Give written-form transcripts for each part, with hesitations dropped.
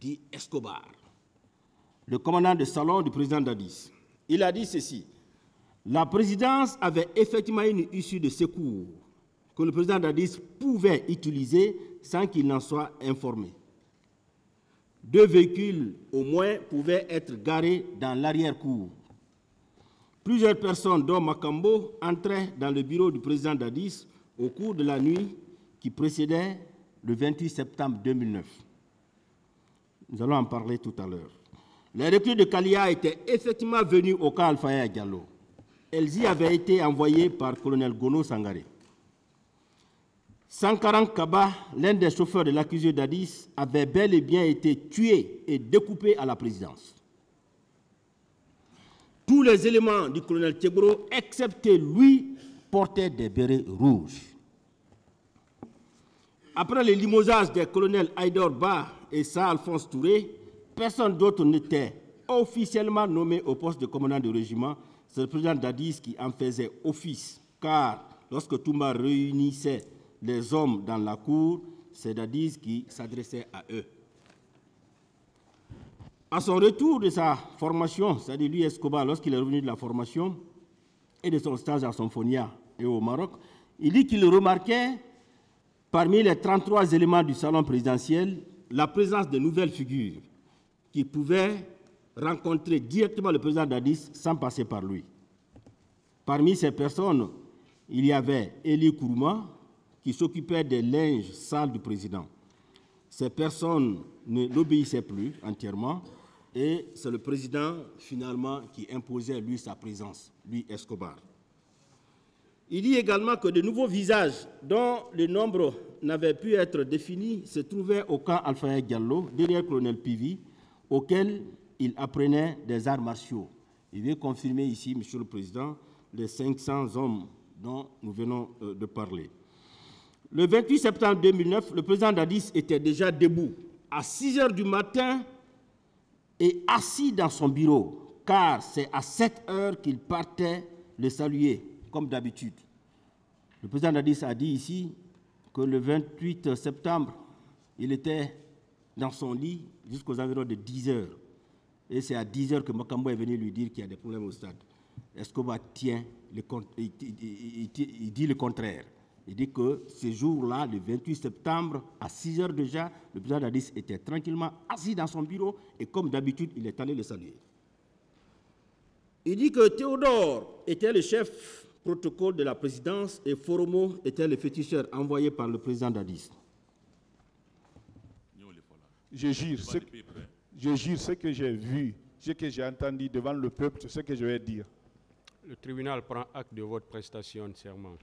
dit Escobar, le commandant de salon du président Dadis. Il a dit ceci: la présidence avait effectivement une issue de secours que le président Dadis pouvait utiliser sans qu'il n'en soit informé. 2 véhicules au moins pouvaient être garés dans l'arrière-cour. Plusieurs personnes, dont Makambo, entraient dans le bureau du président Dadis au cours de la nuit qui précédait le 28 septembre 2009. Nous allons en parler tout à l'heure. Les recrues de Kalia étaient effectivement venues au camp Alpha Diallo. Elles y avaient été envoyées par le colonel Gono Sangaré. Sankaran Kaba, l'un des chauffeurs de l'accusé Dadis, avait bel et bien été tué et découpé à la présidence. Tous les éléments du colonel Tchegro, excepté lui, portaient des bérets rouges. Après le limogeage des colonels Haïdar Ba et Sa Alphonse Touré, personne d'autre n'était officiellement nommé au poste de commandant de régiment. C'est le président Dadis qui en faisait office, car lorsque Toumba réunissait les hommes dans la cour, c'est Dadis qui s'adressait à eux. À son retour de sa formation, c'est-à-dire lui Escobar, lorsqu'il est revenu de la formation et de son stage à Symphonia et au Maroc, il dit qu'il remarquait parmi les 33 éléments du salon présidentiel la présence de nouvelles figures qui pouvaient rencontrer directement le président Dadis sans passer par lui. Parmi ces personnes, il y avait Eli Kourouma qui s'occupait des linges sales du président. Ces personnes ne l'obéissaient plus entièrement et c'est le président finalement qui imposait lui sa présence, lui Escobar. Il dit également que de nouveaux visages dont le nombre n'avait pu être défini se trouvaient au camp Alpha Diallo, derrière le colonel Pivi, auquel il apprenait des arts martiaux. Il veut confirmer ici, Monsieur le Président, les 500 hommes dont nous venons de parler. Le 28 septembre 2009, le président Dadis était déjà debout à 6 heures du matin et assis dans son bureau, car c'est à 7 heures qu'il partait le saluer, comme d'habitude. Le président Dadis a dit ici que le 28 septembre, il était dans son lit jusqu'aux environs de 10 heures. Et c'est à 10 heures que Makambo est venu lui dire qu'il y a des problèmes au stade. Escobar tient, il dit le contraire. Il dit que ce jour-là, le 28 septembre, à 6 heures déjà, le président Dadis était tranquillement assis dans son bureau et comme d'habitude, il est allé le saluer. Il dit que Théodore était le chef protocole de la présidence et Foromo était le féticheur envoyé par le président Dadis. Je jure, ce que j'ai vu, ce que j'ai entendu devant le peuple, c'est ce que je vais dire. Le tribunal prend acte de votre prestation de serment.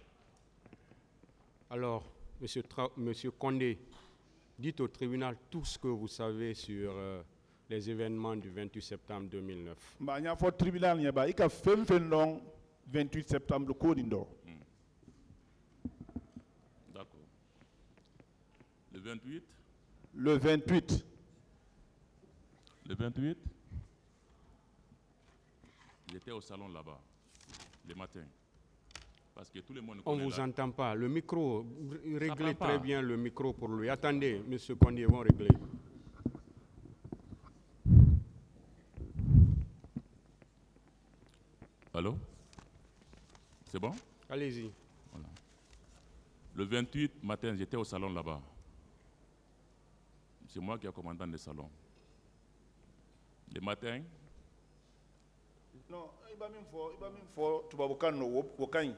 Alors, Monsieur Condé, dites au tribunal tout ce que vous savez sur les événements du 28 septembre 2009. Il y a un tribunal qui a fait le 28 septembre. D'accord. Le 28? Le 28. Le 28, il était au salon là-bas, le matin. Parce que tout le monde on ne vous là. entend pas. Le micro, réglez très bien le micro pour lui. Attendez, Monsieur Condé, vont régler. Allô? C'est bon? Allez-y. Voilà. Le 28 matin, j'étais au salon là-bas. C'est moi qui suis commandant du salon. Le matin. Non, il va même faire tu vas voir au camp.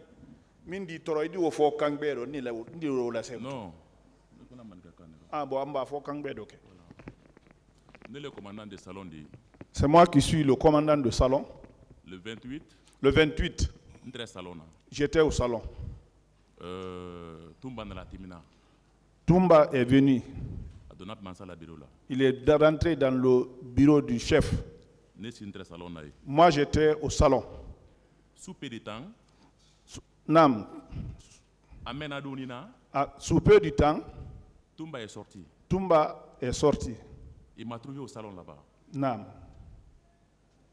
Mindi toroidi au fort Kangbero ni la sem. Non. Ah bon, on va faire Kangbero. Le commandant du salon dit. C'est moi qui suis le commandant de salon. Le 28. Le 28. J'étais au salon. Toumba est venu. Il est rentré dans le bureau du chef. Moi, j'étais au salon. Sous peu de temps. Nam. Sous peu de temps. Toumba est sorti. Toumba est sorti. Il m'a trouvé au salon là-bas. Nam.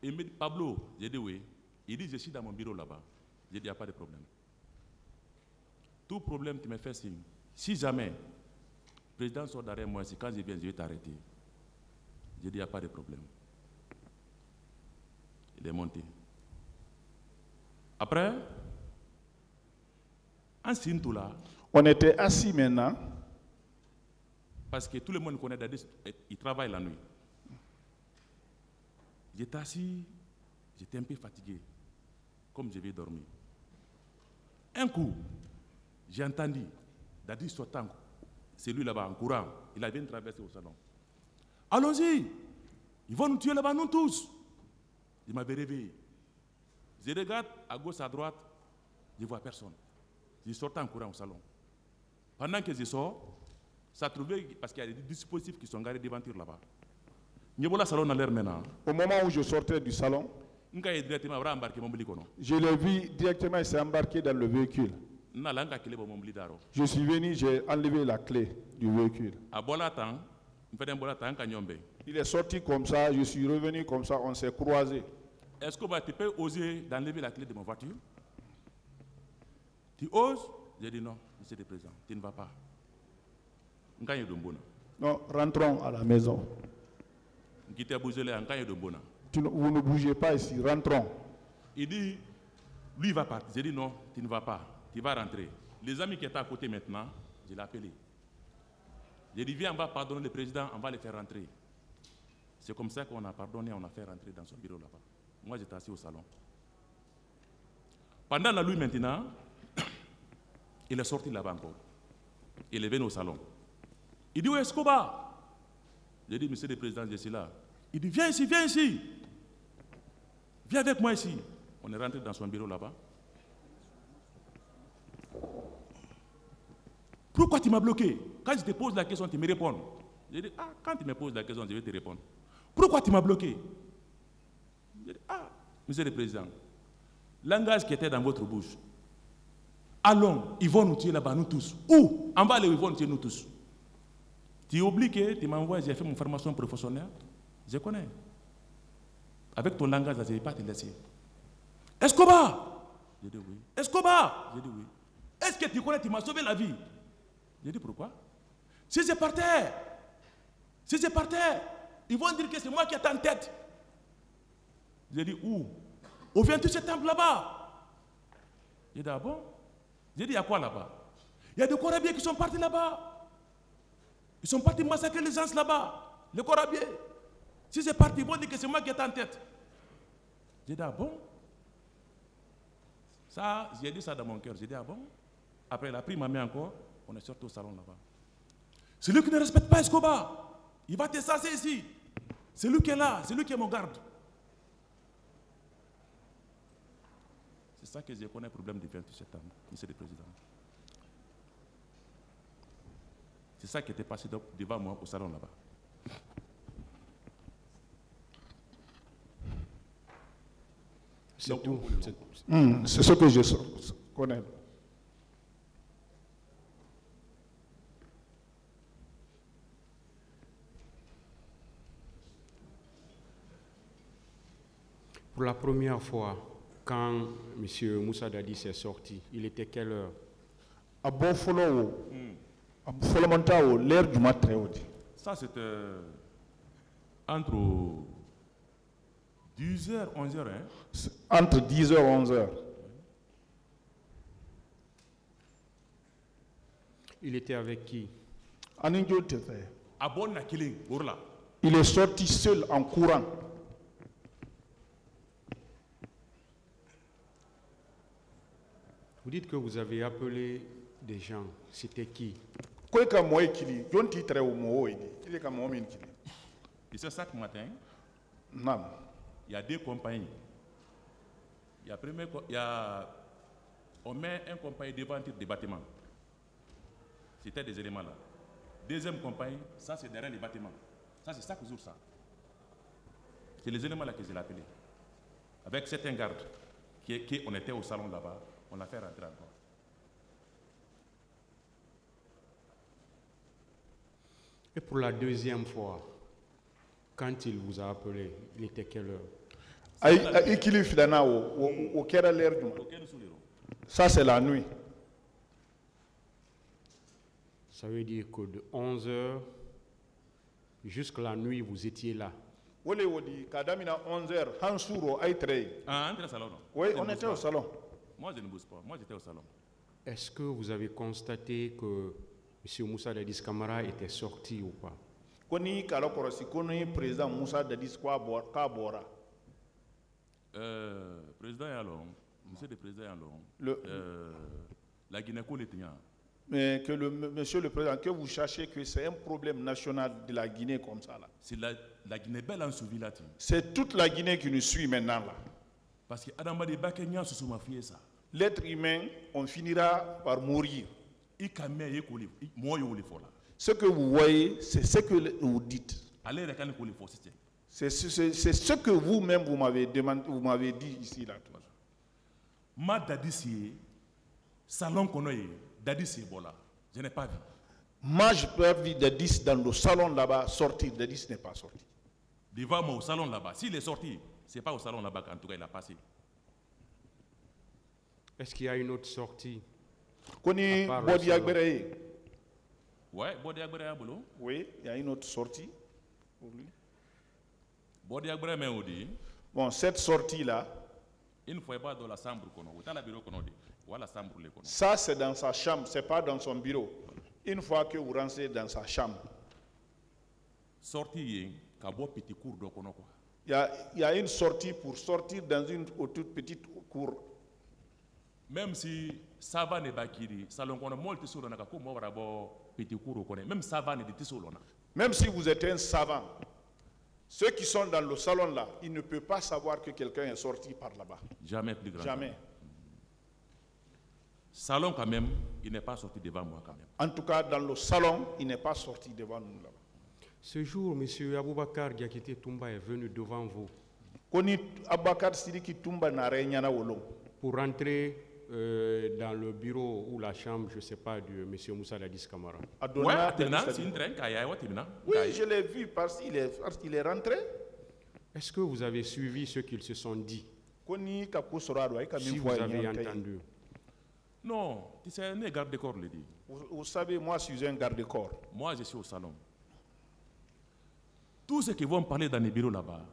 Il me dit, Pablo, j'ai dit oui. Il dit, je suis dans mon bureau là-bas. J'ai dit, il n'y a pas de problème. Tout problème, tu me fais signe. Si jamais, le président sort derrière moi, c'est quand je viens, je vais t'arrêter. J'ai dit, il n'y a pas de problème. Il est monté. Après, en Sintoula, on était assis maintenant. Parce que tout le monde connaît Dadis, il travaille la nuit. J'étais assis, j'étais un peu fatigué, comme je vais dormir. Un coup, j'ai entendu Dadis sortant, c'est lui là-bas en courant, il avait traversé au salon. Allons-y, ils vont nous tuer là-bas, nous tous. Il m'avait réveillé. Je regarde à gauche, à droite, je ne vois personne. Je sors en courant au salon. Pendant que je sors, ça trouvait, parce qu'il y a des dispositifs qui sont garés devant là-bas. Au moment où je sortais du salon, je l'ai vu directement, il s'est embarqué dans le véhicule. Je suis venu, j'ai enlevé la clé du véhicule. Il est sorti comme ça, je suis revenu comme ça, on s'est croisés. Est-ce que tu peux oser d'enlever la clé de ma voiture? Tu oses? J'ai dit non, monsieur le président, tu ne vas pas. Non, rentrons à la maison. Vous ne bougez pas ici, rentrons. Il dit, lui il va partir. J'ai dit non, tu ne vas pas, tu vas rentrer. Les amis qui étaient à côté maintenant, je l'ai appelé. J'ai dit, viens, on va pardonner le président, on va le faire rentrer. C'est comme ça qu'on a pardonné, on a fait rentrer dans son bureau là-bas. Moi, j'étais assis au salon. Pendant la nuit maintenant, il est sorti là-bas encore. Il est venu au salon. Il dit, où est-ce qu'on va? J'ai dit, monsieur le président, je suis là. Il dit, viens ici, viens ici. Viens avec moi ici. On est rentré dans son bureau là-bas. Pourquoi tu m'as bloqué? Quand je te pose la question, tu me réponds. J'ai dit, ah, quand tu me poses la question, je vais te répondre. Pourquoi tu m'as bloqué? J'ai dit, ah, monsieur le président, langage qui était dans votre bouche. Allons, ils vont nous tuer là-bas, nous tous. Où? En bas, ils vont nous tuer, nous tous. Tu oublies que tu m'envoies, j'ai fait mon formation professionnelle. Je connais. Avec ton langage, je ne vais pas te laisser. Escobar! J'ai dit oui. Escobar! J'ai dit oui. Est-ce que tu connais, tu m'as sauvé la vie? J'ai dit pourquoi? Si je partais, ils vont dire que c'est moi qui étais en tête. J'ai dit où? Au 28 septembre là-bas. J'ai dit ah bon? J'ai dit il y a quoi là-bas? Il y a des Corabiers qui sont partis là-bas. Ils sont partis massacrer les gens là-bas. Les Corabiers. Si c'est parti, ils vont dire que c'est moi qui étais en tête. J'ai dit ah bon? Ça, j'ai dit ça dans mon cœur. J'ai dit ah bon? Après, il a pris ma main encore. On est sorti au salon là-bas. C'est lui qui ne respecte pas Escobar. Il va te sasser ici. C'est lui qui est là. C'est lui qui est mon garde. C'est ça que je connais le problème du 28 septembre, monsieur le président. C'est ça qui était passé devant moi au salon là-bas. C'est tout. C'est ce que je connais. Pour la première fois, quand M. Moussa Dadis est sorti, il était quelle heure? À Bonfolo, à Folomontao, l'heure du matin. Ça, c'était entre 10h, 11h. Hein? Entre 10h et 11h. Il était avec qui? Il est sorti seul en courant. Vous dites que vous avez appelé des gens. C'était qui? Et c'est ça ce matin. Non. Il y a deux compagnies. On met un compagnie devant des bâtiments. C'était des éléments là. Deuxième compagnie, ça c'est derrière les bâtiments. Ça c'est chaque jour ça. C'est les éléments là que je l'ai appelé. Avec certains gardes qui on était au salon là-bas, on l'a fait rentrer encore. Et pour la deuxième fois, quand il vous a appelé, il était quelle heure? Ça c'est la nuit. Ça veut dire que de 11h Jusqu'à la nuit, vous étiez là. Wole wodi kadamina 11h hansuro aitre. Ah, entre au salon. Oui, on était au salon. Moi je ne bouge pas. Moi j'étais au salon. Est-ce que vous avez constaté que M. Moussa Dadis Camara était sorti ou pas? Koni kala korosi koni président Moussa Dadis kwa bora. Président Yalong, monsieur le président Yalong, la Guinée-Co l'était. Mais que monsieur le président, que vous cherchez que c'est un problème national de la Guinée comme ça là. C'est la Guinée belle en suivi là. C'est toute la Guinée qui nous suit maintenant là. Parce que Adama de Bakenya se sont fiés ça. L'être humain, on finira par mourir. Ce que vous voyez, c'est ce que vous dites. C'est ce que vous-même vous m'avez demandé, vous m'avez dit ici là. Ma Dadis salon konoye, Dadis bola. Je n'ai pas vu. Moi, je peux avoir vu Dadis dans le salon là-bas sortir. Dadis n'est pas sorti. Devant moi au salon là-bas. S'il est sorti, c'est pas au salon là-bas qu'en tout cas il a passé. Est-ce qu'il y a une autre sortie? Koni Bodi Agbere. Ouais, Bodi Agbere à boulot. Oui, il y a une autre sortie pour lui. Bodi Agbere mais on dit. Bon, cette sortie là. Il ne faut pas dans la chambre qu'on a. Dans la bureau qu'on a dit. Voilà la chambre les qu'on a. Ça c'est dans sa chambre, c'est pas dans son bureau. Une fois que vous rentrez dans sa chambre. Sortie kabo petit cours de qu'on a quoi. Il y a une sortie pour sortir dans une toute petite cour. Même si Savane et Bakiri, salon qu'on a molti sur la comme moi petit cours qu'on a. Même Savane et Tissolona. Même si vous êtes un savant, ceux qui sont dans le salon là, ils ne peuvent pas savoir que quelqu'un est sorti par là-bas. Jamais plus grand. Jamais. Salon quand même, il n'est pas sorti devant moi quand même. En tout cas, dans le salon, il n'est pas sorti devant nous là-bas. Ce jour, M. Aboubakar Diakité Toumba est venu devant vous. Koni Aboubakar Sidiki Toumba n'a rien à voir. Pour rentrer dans le bureau ou la chambre, je ne sais pas, de M. Moussa Dadis Camara. Oui, c'est une train qui a oui, je l'ai vu parce qu'il est rentré. Est-ce que vous avez suivi ce qu'ils se sont dit? Si vous avez entendu. Non, c'est un garde-corps, le dit. Vous savez, moi, je suis un garde-corps. Moi, je suis au salon. Tous ceux qui vont parler dans les bureaux là-bas,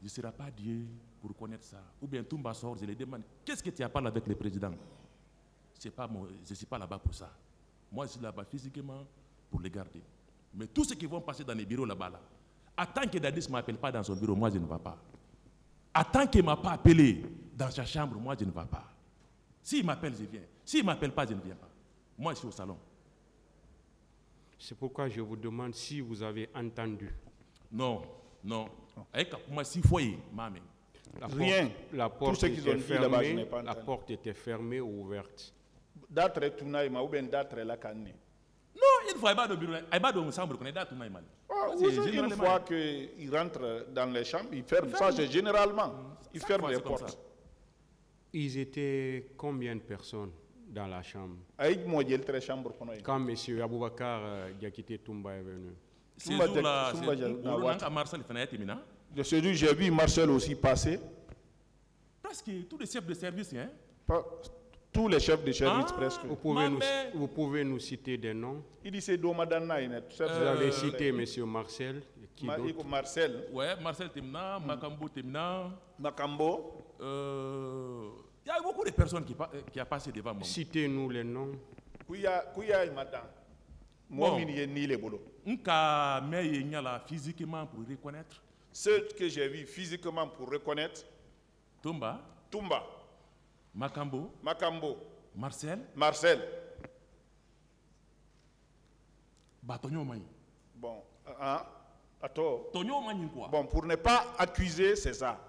je ne serai pas Dieu pour connaître ça. Ou bien Toumba sort, je les demande, qu'est-ce que tu as parlé avec le président? Je ne suis pas là-bas pour ça. Moi, je suis là-bas physiquement pour les garder. Mais tous ceux qui vont passer dans les bureaux là-bas, là, tant que Dadis ne m'appelle pas dans son bureau, moi, je ne vais pas. Tant qu'il ne m'a pas appelé dans sa chambre, moi, je ne vais pas. S'il m'appelle, je viens. S'il ne m'appelle pas, je ne viens pas. Moi, je suis au salon. C'est pourquoi je vous demande si vous avez entendu. Non, non. Moi, s'il faut y aller, rien. La porte était fermée. La porte était fermée ou ouverte. Non, il ne faut pas de bureau. Il faut de chambre. Une fois qu'il rentre dans les chambres, il ferme. Ça, c'est généralement. Il ferme les portes. Ils étaient combien de personnes dans la chambre quand M. Aboubakar Diakité Toumba est venu? Ce jour-là, j'ai vu Marcel aussi passer. Presque tous les chefs de service. Hein? Tous les chefs de service, presque. Vous pouvez nous citer des noms? Il dit c'est Domadana. Vous avez cité M. Marcel. Qui d'autre? Marcel. Oui, Marcel Temna, Makambo Temna. Makambo. Il y a beaucoup de personnes qui ont passé devant moi. Citez-nous les noms. Kouya et madame. Moi, je n'y ai pas. Physiquement pour reconnaître. Ceux que j'ai vus physiquement pour reconnaître. Toumba. Makambo. Marcel. Bon, attends. Quoi. Bon, pour ne pas accuser, c'est ça.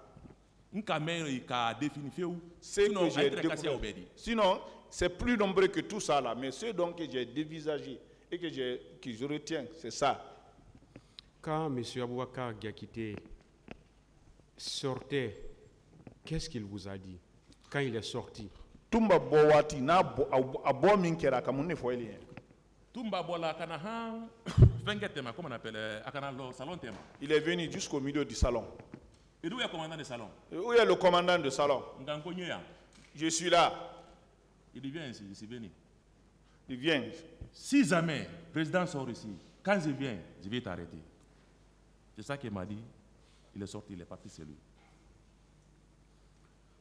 Sinon, c'est plus nombreux que tout ça là, mais ceux donc que j'ai dévisagés et que je retiens, c'est ça. Quand M. Aboubakar Diakité sortait, qu'est-ce qu'il vous a dit quand il est sorti? Toumba Bowati na abo minkera kamune foeli. Toumba Bola kana vengetema comment on appelle akana le salon tema. Il est venu jusqu'au milieu du salon. Et où est le commandant du salon? Où est le commandant du salon? Je suis là. Il vient ici, il venu. Il vient. Si jamais le président sort ici, quand je viens, je vais t'arrêter. C'est ça qu'il m'a dit. Il est sorti, il est parti, c'est lui.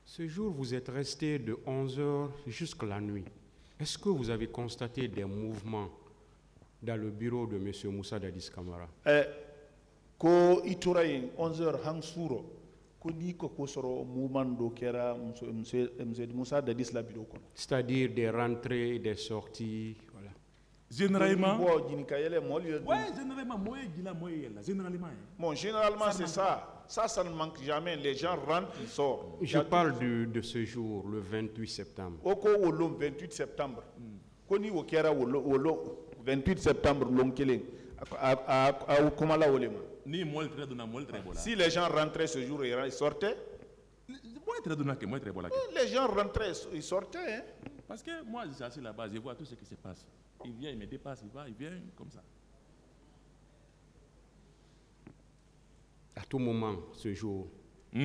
Ce jour, vous êtes resté de 11h jusqu'à la nuit. Est-ce que vous avez constaté des mouvements dans le bureau de M. Moussa Dadis Camara? Ko iturayin 11h hang suro ko ni ko soro mouvement do kera monsieur Moussa Dadis la bureau kono. C'est-à-dire des rentrées, des sorties, voilà. Généralement. Ouais, généralement. Bon, généralement c'est ça. Ça ne manque jamais. Les gens rentrent, ils sortent. Je parle de ce jour, le 28 septembre. Oko le 28 septembre. Koni o kera le 28 septembre l'onkeleng. Si les gens rentraient ce jour, ils sortaient. Les gens rentraient, ils sortaient. Hein? Parce que moi, je suis assis là-bas, je vois tout ce qui se passe. Il vient, il me dépasse, il va, il vient, comme ça. À tout moment, ce jour, de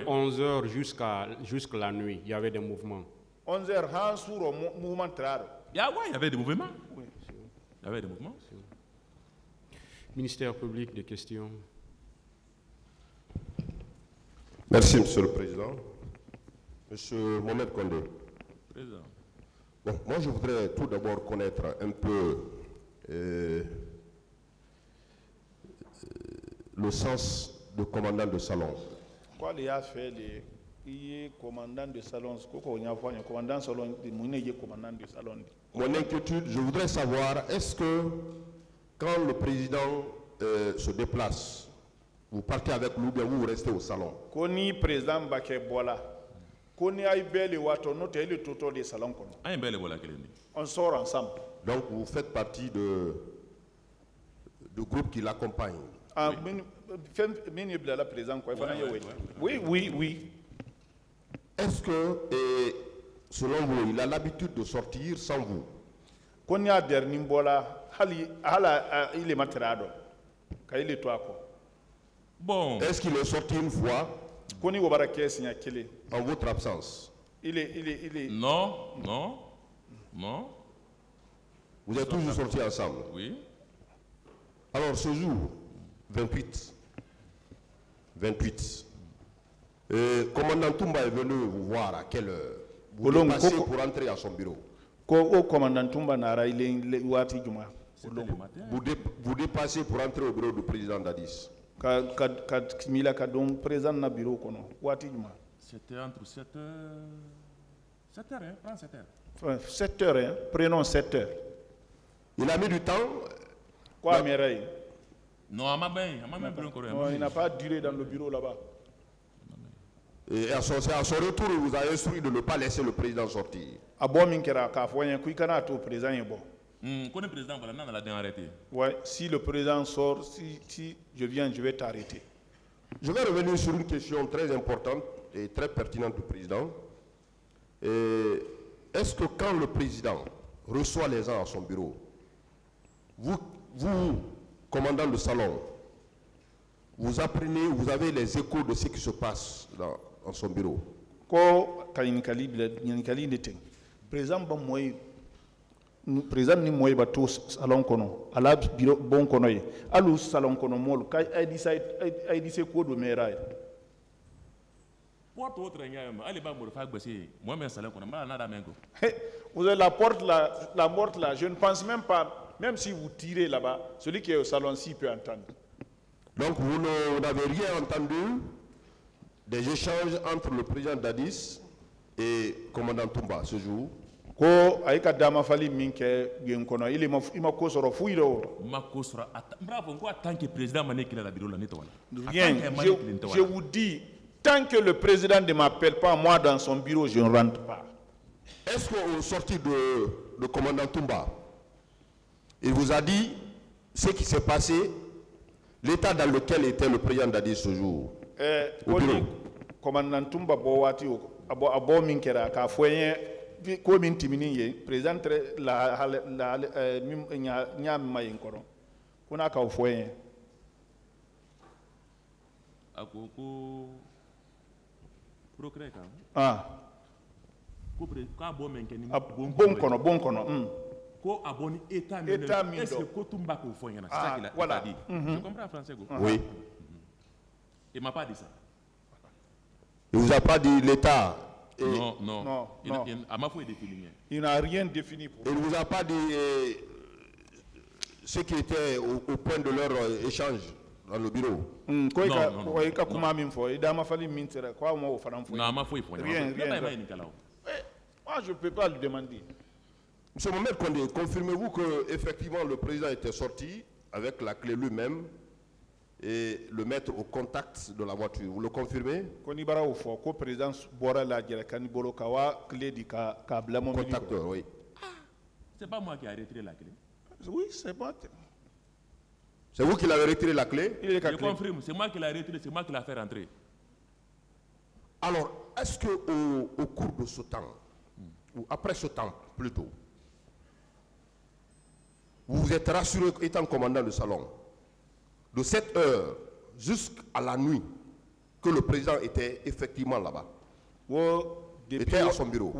11h jusqu'à la nuit, il y avait des mouvements. 11h, sur mouvement rare. Il y avait des mouvements. Oui. Il y avait des mouvements. Ministère public, des questions. Merci, Monsieur le Président. Monsieur Mohamed Kondé. Président. Bon, moi, je voudrais tout d'abord connaître un peu le sens de commandant de salon. Quoi il a fait les commandant de salon, commandant de salon, commandant de salon. Mon inquiétude, je voudrais savoir, est-ce que quand le président se déplace, vous partez avec lui ou bien vous restez au salon? Koni président Baké Bola. Koni aïe belle wato no te le toto de salon kono. Aïe belle bola keleni. On sort ensemble. Donc vous faites partie du groupe qui l'accompagne. Ah, mini blala président quoi. Oui. Est-ce que, selon vous, il a l'habitude de sortir sans vous? Koni a dernier bola hala il est matrado. Kaïle est toi quoi. Bon. Est-ce qu'il est sorti une fois en votre absence? Il est... Non. Vous êtes toujours sortis ensemble? Oui. Alors ce jour, 28, commandant Toumba est venu vous voir à quelle heure? Vous dépassez pour entrer à son bureau? Commandant Toumba nara il est ouati juma. Vous dépassez pour entrer au bureau du président Dadis? C'était entre 7h. 7h, hein? Prends 7h. 7h, hein? Prenons 7h. Il a mis du temps. Quoi, Mireille? Non, il n'a pas duré dans le bureau là-bas. Et à son retour, il vous a instruit de ne pas laisser le président sortir. Ouais, si le président sort, si je viens, je vais t'arrêter. Je vais revenir sur une question très importante et très pertinente du président. Est-ce que quand le président reçoit les gens à son bureau, vous commandant le salon, vous apprenez, vous avez les échos de ce qui se passe dans son bureau? Président ni moy bato salon kono ala biro bon kono yi alu salon kono mol kay ay di se ko do meray porte autre ngam ali ba mo fa gbese moi men salon kono ma na da mengo vous avez la porte là je ne pense même pas, même si vous tirez là-bas, celui qui est au salon-ci peut entendre. Donc vous n'avez rien entendu des échanges entre le président Dadis et commandant Toumba ce jour? Ko ayika dama fali minke gen kono ile ma ko soro fuiro ma ko soro bravo ko tant que président mané qu'il a la bureau la nettoie. Rien, je vous dis, tant que le président ne m'appelle pas moi dans son bureau, je ne rentre pas. Est-ce qu'au sorti de commandant Toumba, il vous a dit ce qui s'est passé, l'état dans lequel était le président Dadis ce jour? Commandant Toumba Bowati abo minkera ka foyen ko min timini ye président la nya mayin kono kuna ka foyen akoko procré ka ah ko ka bo men keni bon kono Ko aboni État est-ce que Kotumba ko fo yana? C'est ça qu'il a dit. Je comprends français go. Oui. Il m'a pas dit ça. Il vous a pas dit l'État? Non. Il n'a rien défini pour il ne vous a pas dit ce qui était au point de leur échange dans le bureau? Non. Moi, je ne peux pas le demander. Monsieur Mohamed Kondé, confirmez-vous que effectivement le président était sorti avec la clé lui-même et le mettre au contact de la voiture? Vous le confirmez? Contacteur, oui. C'est pas moi qui ai retiré la clé. Oui, c'est moi. C'est vous qui l'avez retiré la clé? Je confirme, c'est moi qui l'ai retiré, c'est moi qui l'ai fait rentrer. Alors, est-ce qu'au cours de ce temps, ou après ce temps plutôt, vous vous êtes rassuré, étant commandant de salon, de 7 heures jusqu'à la nuit, que le président était effectivement là-bas? Était à son bureau?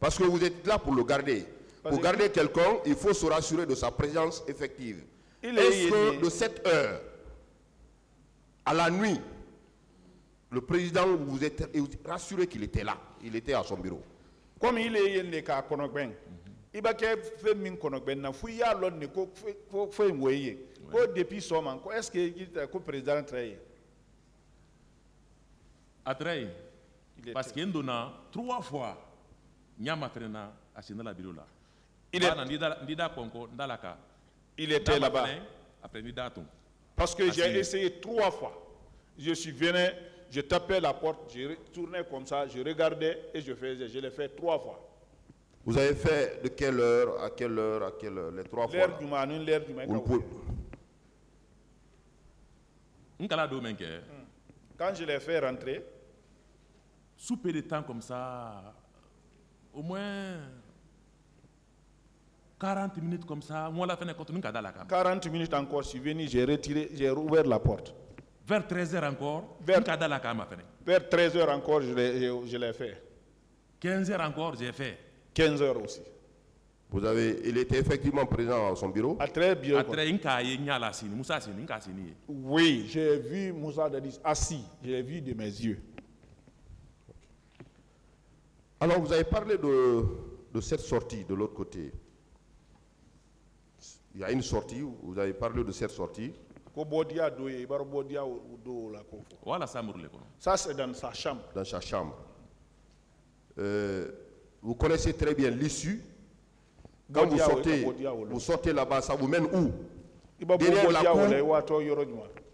Parce que vous êtes là pour le garder. Pour garder quelqu'un, il faut se rassurer de sa présence effective. Est-ce que de 7 heures à la nuit, le président, vous êtes rassuré qu'il était là, il était à son bureau? Comme il est le cas Konogben, il va faire min Konogben, na fouilla l'on ne fait moyen. Depuis son man, est-ce que le président travaille? A travaillé. Parce qu'il y a 3 fois, il y a maintenant à la bureau là. Il était là-bas. Parce que j'ai essayé 3 fois. Je suis venu, je tapais la porte, je tournais comme ça, je regardais et je faisais. Je l'ai fait 3 fois. Vous avez fait de quelle heure à quelle heure à quelle heure? Les 3 fois. L'heure du matin, l'heure du matin. Quand je l'ai fait rentrer, sous peu de temps comme ça, au moins 40 minutes comme ça, moi la fin de compte, 40 minutes encore, je suis venu, j'ai retiré, j'ai rouvert la porte. Vers 13h encore, vers 13h encore, je l'ai fait. 15h encore, j'ai fait. 15h aussi. Vous avez, il était effectivement présent à son bureau? À très bien. Oui, j'ai vu Moussa Dadis assis, j'ai vu de mes yeux. Alors vous avez parlé de cette sortie de l'autre côté. Il y a une sortie, vous avez parlé de cette sortie. Ça c'est dans sa chambre. Dans sa chambre. Vous connaissez très bien l'issue. Quand vous sortez là-bas, ça vous mène où? Derrière la cour.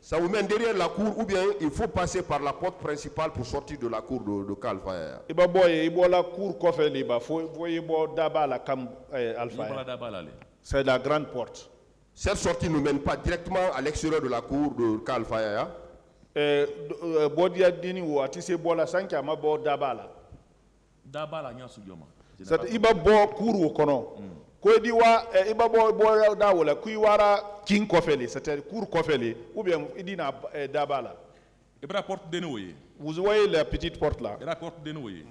Ça vous mène derrière la cour ou bien il faut passer par la porte principale pour sortir de la cour de Kalfaya? C'est la grande porte. Cette sortie ne mène pas directement à l'extérieur de la cour de Kalfaya? Ko di wa iba bo da wala ku wara king kofele c'est cour kofele ou bien idina dabala ibra porte de noyer. Vous voyez la petite porte là? La porte de noyer.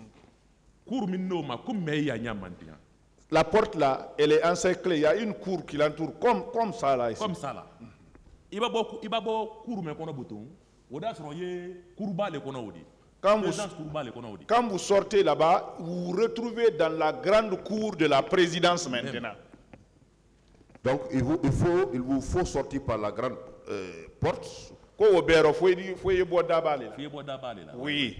Cour minno ma comme meya nyamantia. La porte là, elle est encerclée, il y a une cour qui l'entoure comme ça là ici. Comme ça là. Iba bo cour me kono bouton. Oda soye courba le kono odi. Quand vous sortez là-bas, vous vous retrouvez dans la grande cour de la présidence maintenant. Donc il vous faut sortir par la grande porte. Oui.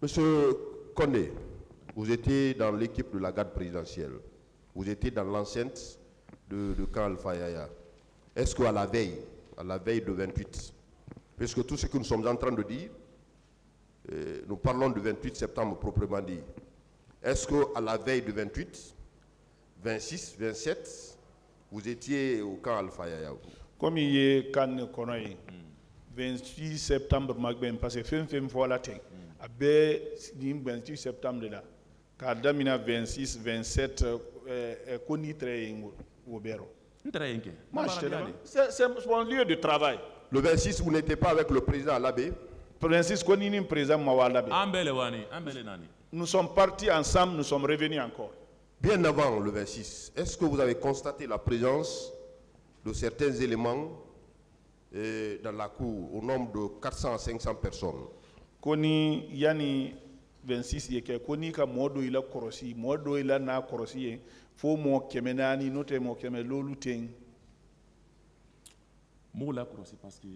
Monsieur Kondé, vous étiez dans l'équipe de la garde présidentielle. Vous étiez dans l'enceinte de camp Alpha-Yaya. Est-ce qu'à la veille de 28, puisque tout ce que nous sommes en train de dire, nous parlons du 28 septembre proprement dit. Est-ce qu'à la veille du 28, 26, 27, vous étiez au camp Alpha-Yaya? Comme il est quand 28 septembre, parce que fin voilà ting. Abe 28 septembre là. Kadamina 26, 27, koni train au bureau. C'est mon lieu de travail. Le 26, vous n'étiez pas avec le président à l'abbé. Francis Konini, président Mawalabe. Ambele wani, ambele nani. Nous sommes partis ensemble, nous sommes revenus encore. Bien avant le 26, est-ce que vous avez constaté la présence de certains éléments dans la cour au nombre de 400 à 500 personnes? Koni yani 26 yeke koni ka modo ila korosi modo ila na korosi fo mo kemenani note mo keme lolu ten. Mo la korosi parce que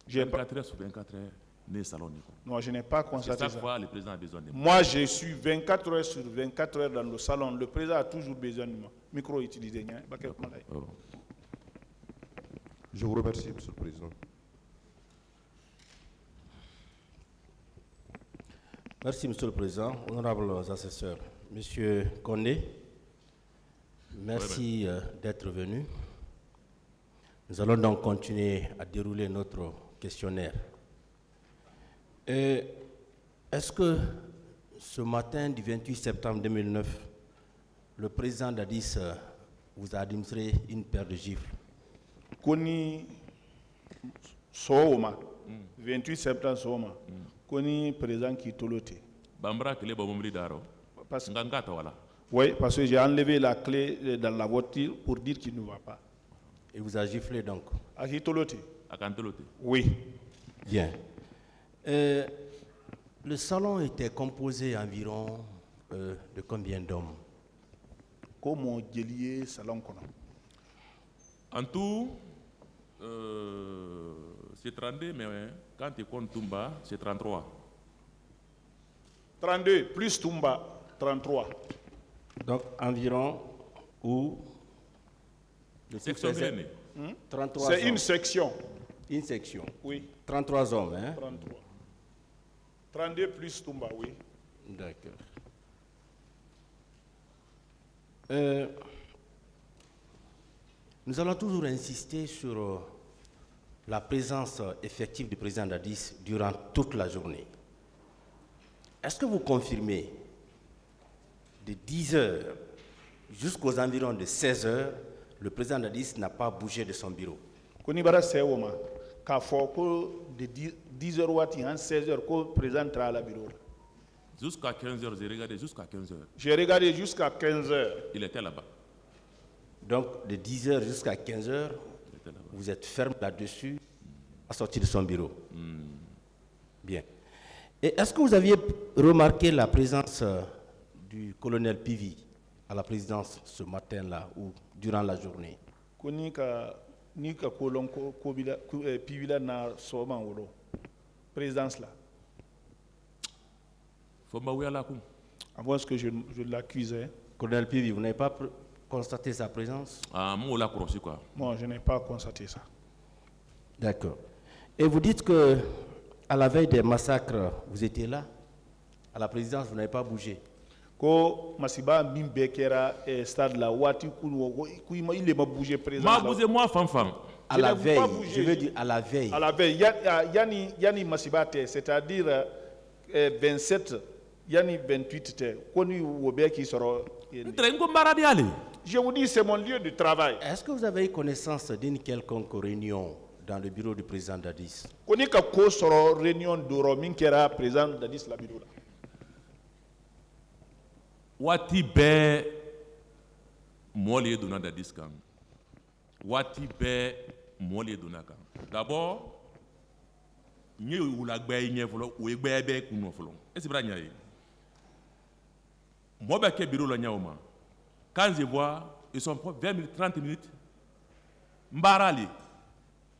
J'ai 24 heures sur 24 heures né salon Nico. Non, je n'ai pas constaté Chaque ça. fois le président a besoin de moi. Moi, je suis 24 heures sur 24 heures dans le salon. Le président a toujours besoin de moi. Micro utilisé. Oh. Je vous remercie, Monsieur le Président. Merci, Monsieur le Président. Honorables assesseurs. Monsieur Condé, merci d'être venu. Nous allons donc continuer à dérouler notre questionnaire. Est-ce que ce matin du 28 septembre 2009, le président Dadis vous a administré une paire de gifles? Koni Sooma, 28 septembre Sooma, Koni président qui tolote. Bambra kele bomombli daro. Parce Ngangata wala. Oui, parce que j'ai enlevé la clé dans la voiture pour dire qu'il ne va pas. Il vous a giflé donc? À qui tolote? Akantolote. Oui. Bien. Le salon était composé environ de combien d'hommes? Comment délier salon kono? En tout, c'est 32, mais quand tu comptes Tumba, c'est 33. 32 plus Tumba, 33. Donc environ où? Section Gléné. 33 C'est hommes. une section. Une section. Oui, 33 hommes, hein? 33. 32 plus Tumba, oui. D'accord. Nous allons toujours insister sur la présence effective du président Dadis durant toute la journée. Est-ce que vous confirmez de 10 heures jusqu'aux environs de 16 heures, le président Dadis n'a pas bougé de son bureau? Konibara Sewoma, Kafoko de 10 heures wati, 16 heures, ko présentera à la bureau. Jusqu'à 15 heures, j'ai regardé jusqu'à 15 heures. J'ai regardé jusqu'à 15 heures. Il était là-bas. Donc, de 10 heures jusqu'à 15 heures, vous êtes ferme là-dessus, à sortir de son bureau. Bien. Et est-ce que vous aviez remarqué la présence du colonel Pivi à la présidence ce matin-là ou durant la journée? Konika kolon ko pivila na soma wolo. Présence là. Faut m'aouer là comme. Avant ce que je l'accusais. Colonel Pivi, vous n'avez pas constaté sa présence? Ah, moi là crossé quoi. Moi, je n'ai pas constaté ça. D'accord. Et vous dites que à la veille des massacres, vous étiez là? À la présidence, vous n'avez pas bougé? Ko masiba mimbe kera stade la wati il m'a bougé présent. Ma bougé moi fanfan. À la veille, je veux dire à la veille. À la veille, yani masiba te, c'est-à-dire 27, yani 28 te. Koni wobe qui sera. Je vous dis, c'est mon lieu de travail. Est-ce que vous avez eu connaissance d'une quelconque réunion dans le bureau du président Dadis? Koni ka ko sera réunion d'oro min kera président Dadis la bureau. Wati be moli donna Dadis kan. Wati be moli donna kan. D'abord, nye ou la gbe nye folo ou gbe be kuno folo. Est-ce que branya yi? Moi ba ke bureau la nyaoma. Quand je vois, ils sont 20 minutes, 30 minutes. Mbarali.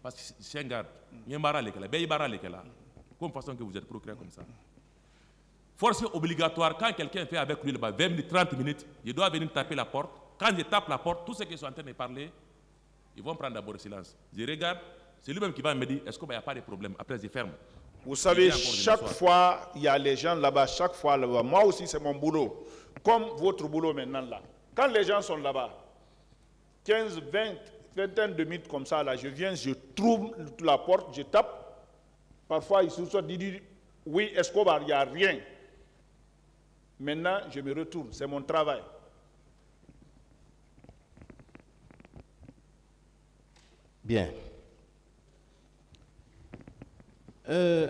Parce que c'est un garde. Il y a un barali qui est là. Comme façon que vous êtes procuré comme ça. Force obligatoire, quand quelqu'un fait avec lui là-bas 20 minutes, 30 minutes, il doit venir taper la porte. Quand je tape la porte, tous ceux qui sont en train de parler, ils vont prendre d'abord le silence. Je regarde, c'est lui-même qui va me dire, est-ce qu'il n'y a pas de problème? Après, je ferme. Vous savez, chaque fois, il y a les gens là-bas, chaque fois là-bas. Moi aussi, c'est mon boulot. Comme votre boulot maintenant là. Quand les gens sont là-bas, 15, 20, vingtaine de minutes comme ça, là, je viens, je trouve la porte, je tape. Parfois, ils se sont dit, oui, Escobar, il n'y a rien. Maintenant, je me retourne, c'est mon travail. Bien. Les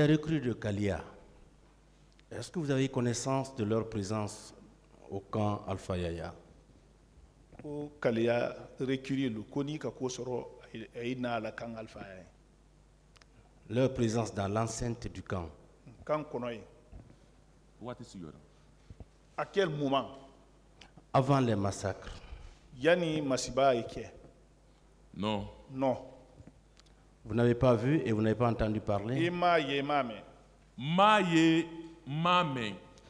recrues de Kalia, est-ce que vous avez connaissance de leur présence au camp Alpha Yaya? Ko Kalia recruter le koni ka ko soro ina la kan Alpha Yaya. Leur présence dans l'enceinte du camp. Kan konoy. What is your? À quel moment? Avant les massacres. Yani masiba eke. Non. Non. Vous n'avez pas vu et vous n'avez pas entendu parler? Maye mame.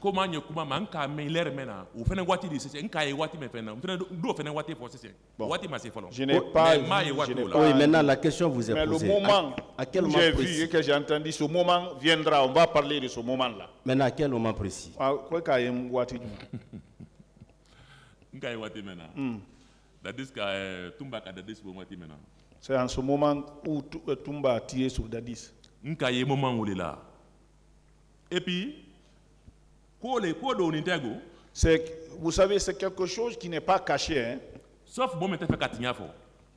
Comment you kuma man ka me l'air mena. Ou fene wati di c'est nka ye wati me fene. Fene do fene wati for c'est. Wati ma c'est follow. Je n'ai pas. Oui, maintenant la question vous est posée. Mais le moment à quel moment j'ai vu et que j'ai entendu, ce moment viendra. On va parler de ce moment-là. Maintenant à quel moment précis? Quoi ka ye wati? Nka ye wati mena. Dadis ka tumba ka dadis bo wati mena. C'est en ce moment où Tumba a tiré sur Dadis. Nka ye moment où il est là. Et puis vous savez, c'est quelque chose qui n'est pas caché. Hein? Sauf bon,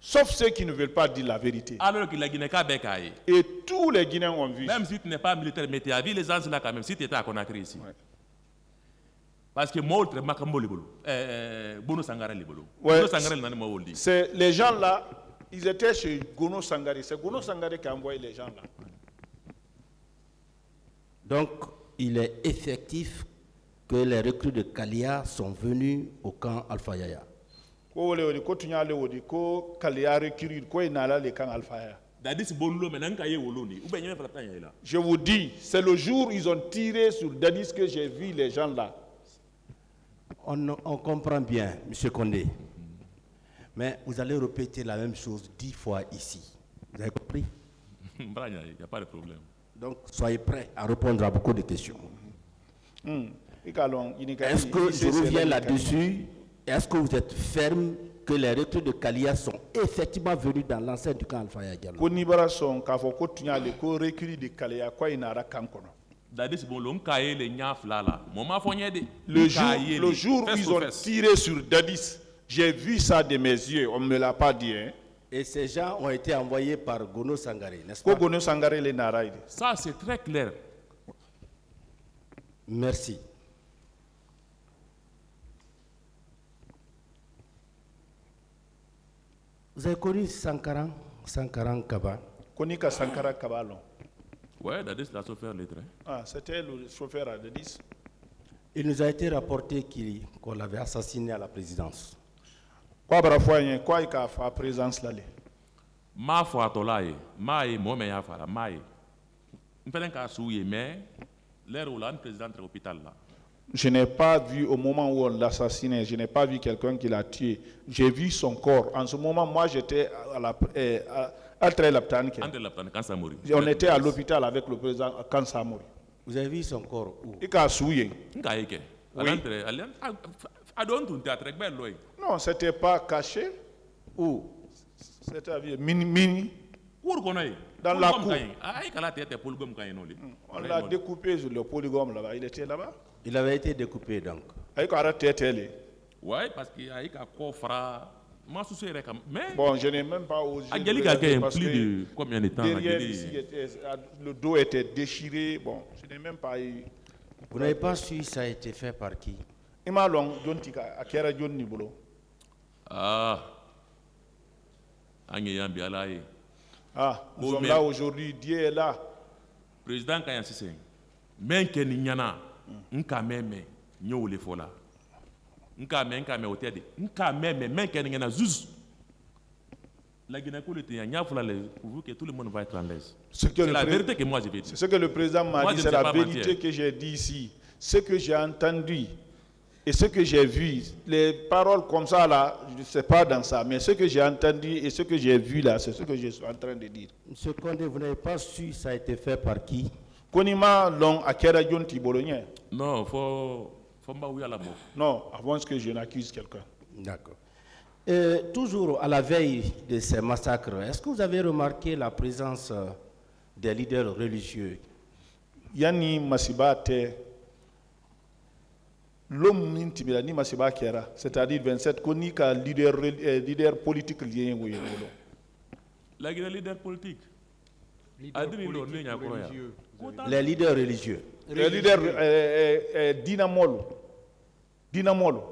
sauf ceux qui ne veulent pas dire la vérité. Alors que la Guinée Kabekaye. Et tous les Guinéens ont vu. Même si tu n'es pas militaire, mais tu as vu les gens là quand même, si tu étais à Conakry ici. Ouais. Parce que moi, je suis Bono Sangare Libolo. C'est les gens là, ils étaient chez Gono Sangare. C'est Gono Sangare qui a envoyé les gens là. Donc, il est effectif que les recrues de Kalia sont venus au camp Alpha Yaya. Je vous dis, c'est le jour où ils ont tiré sur Dadis que j'ai vu les gens là. On comprend bien, M. Condé. Mais vous allez répéter la même chose 10 fois ici. Vous avez compris? Il n'y a pas de problème. Donc, soyez prêts à répondre à beaucoup de questions. Est-ce que je reviens là-dessus? Est-ce que vous êtes ferme que les recrues de Kalia sont effectivement venus dans l'enceinte du camp Alpha Yaya? Le jour où ils ont tiré sur Dadis, j'ai vu ça de mes yeux, on ne me l'a pas dit. Hein? Et ces gens ont été envoyés par Gono Sangare, n'est-ce pas? Gono Sangare les Naraïd. Ça, c'est très clair. Merci. Vous avez connu Sankaran Kaba? Konika Sankara Kabalon. Oui, Dadis l'a chauffeur les trains. Ah, c'était le chauffeur à Dadis. Il nous a été rapporté qu'on l'avait assassiné à la présidence. Quoi il a fait présence là? Ma foi tolaye, maï moi mais ya fara maï. Il fallait qu'à souiller mais l'air où là le président de l'hôpital là. Je n'ai pas vu au moment où on l'assassinait, je n'ai pas vu quelqu'un qui l'a tué. J'ai vu son corps. En ce moment, moi j'étais à la on était à l'hôpital avec le président quand ça a mouru. Vous avez vu son corps où? Il a souillé. Non, c'était pas caché. Où? C'était mini. Dans la cour. On l'a découpé sur le polygone là-bas. Il était là-bas. Il avait été découpé donc. Oui, parce qu'il y a un coffre. Bon, je n'ai même pas osé. Plus de combien de temps? Derrière, le dos était déchiré. Bon, je n'ai même pas eu. Vous n'avez pas su ça a été fait par qui? Ah. Nous sommes là aujourd'hui, Dieu est là. Président Kayan Sissé, même que Ninyana, nka meme, nyole fola. Nka meme otede, nka meme que Ninyana zuz. La Guinée-Conakry était un pour vous que tout le monde va être en l'aise. C'est la vérité que moi je vais dire. Ce que le président m'a dit, c'est la vérité que j'ai dit ici. Ce que j'ai entendu et ce que j'ai vu, les paroles comme ça là, je ne sais pas dans ça, mais ce que j'ai entendu et ce que j'ai vu là, c'est ce que je suis en train de dire. Monsieur Condé, vous n'avez pas su ça a été fait par qui? Konima long akera jonti bologna. Non, faut m'aouiller à la mort. Non, avant que je n'accuse quelqu'un. D'accord. Toujours à la veille de ces massacres, est-ce que vous avez remarqué la présence des leaders religieux? Yani masibate l'homme intimidé ni masiba kera, c'est-à-dire 27 konika leader politique lié. La Guinée leader politique. Les leaders religieux. Les leaders Dinamolo. Dinamolo.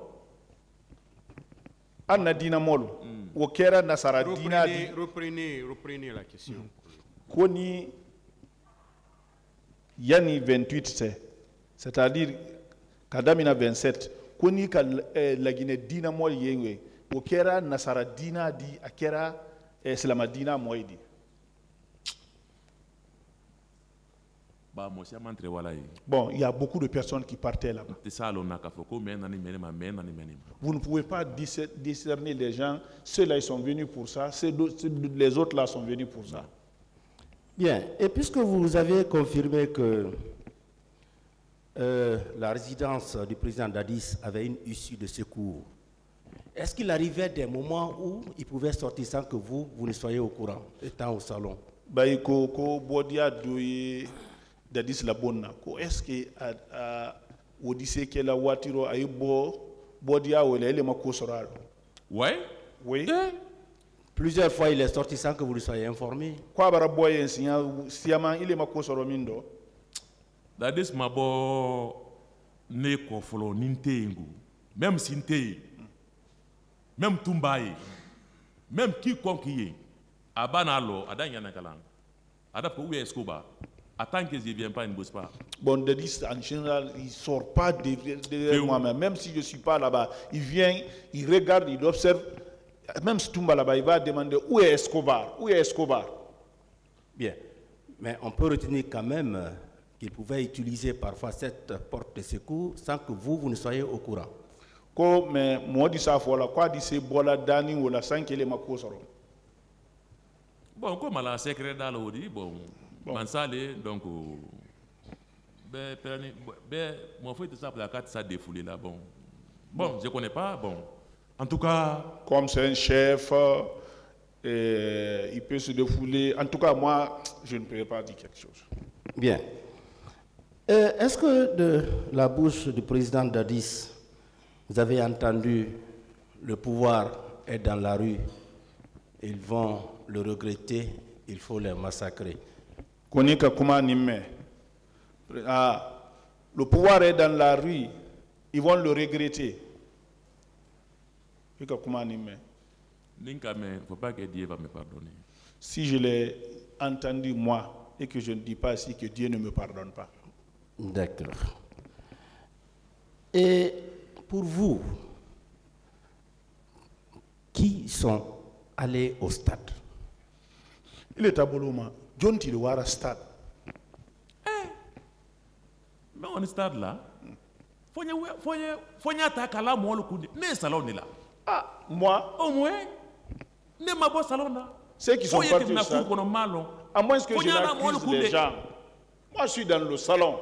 Anna Dinamolo. Okera Nasara Dina. Reprenez la question. Koni Yani 28, c'est-à-dire Kadamina 27. Koni ka la Guinée Dinamol Yengwe. Okera Nasara Dina di Akera Slamadina Moidi. Bon, il y a beaucoup de personnes qui partaient là-bas. Vous ne pouvez pas discerner les gens. Ceux-là, ils sont venus pour ça. Les autres, là, sont venus pour ça. Bien. Et puisque vous avez confirmé que la résidence du président Dadis avait une issue de secours, est-ce qu'il arrivait des moments où il pouvait sortir sans que vous ne soyez au courant, étant au salon? Dadis la bonne ko est-ce que Odyssée que la voiture a eu bodia ou les makosoral? Ouais. Oui. Plusieurs fois il est sorti sans que vous le soyez informé. Quoi bara boy ensinya siama il est makosoro mindo. Dadis mabo ne ko folo nintengu. Même sinte. Même tumbaye. Même quiconque y est. Abanalo adanya nakalang. Adap où est Escobar? Attends que je ne vienne pas, il ne bosse pas. Bon, Dadis, en général, il ne sort pas de moi-même. Même si je ne suis pas là-bas, il vient, il regarde, il observe. Même si Toumba là-bas, il va demander où est Escobar? Où est Escobar? Bien. Mais on peut retenir quand même qu'il pouvait utiliser parfois cette porte de secours sans que vous ne soyez au courant. Comme moi, je dis ça, quoi, dit c'est Bola Dani ou la 5 et les Makosoro. Bon, comme la secret dans l'audi, bon. Mansale, donc, mon frère, tout ça pour la carte, ça défoulé là, bon. Bon, je ne connais pas, bon. En tout cas. Comme c'est un chef, il peut se défouler. En tout cas, moi, je ne peux pas dire quelque chose. Bien. Est-ce que de la bouche du président Dadis, vous avez entendu le pouvoir est dans la rue, ils vont le regretter, il faut les massacrer? Le pouvoir est dans la rue, ils vont le regretter. Il ne faut pas que Dieu va me pardonner. Si je l'ai entendu moi et que je ne dis pas ici que Dieu ne me pardonne pas. D'accord. Et pour vous, qui sont allés au stade? Il est à Boloma. John Tilwara stade. Mais on est stade là. Faut y attaquer là, moi le coup de. Mais salon est là. Ah, moi. Au moins. Ne m'a pas salon là. Ceux qui sont partis au stade. À moins que je n'accuse les gens. Moi, je suis dans le salon.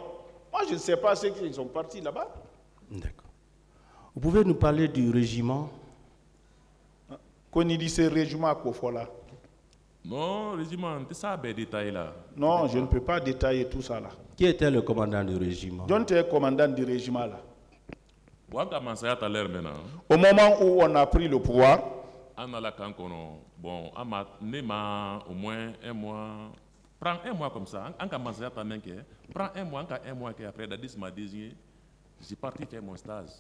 Moi, je ne sais pas ceux qui sont partis là-bas. D'accord. Vous pouvez nous parler du régiment? Qu'on dit ce régiment à Kofola. Non, régiment, c'est ça, ben détail là. Non, je ne peux pas détailler tout ça là. Qui était le commandant du régiment? John était commandant du régiment là. Au moment où on a pris le pouvoir, bon, au moins un mois. Prends un mois comme ça. Prends un mois après Dadis m'a désigné. Je suis parti faire mon stage,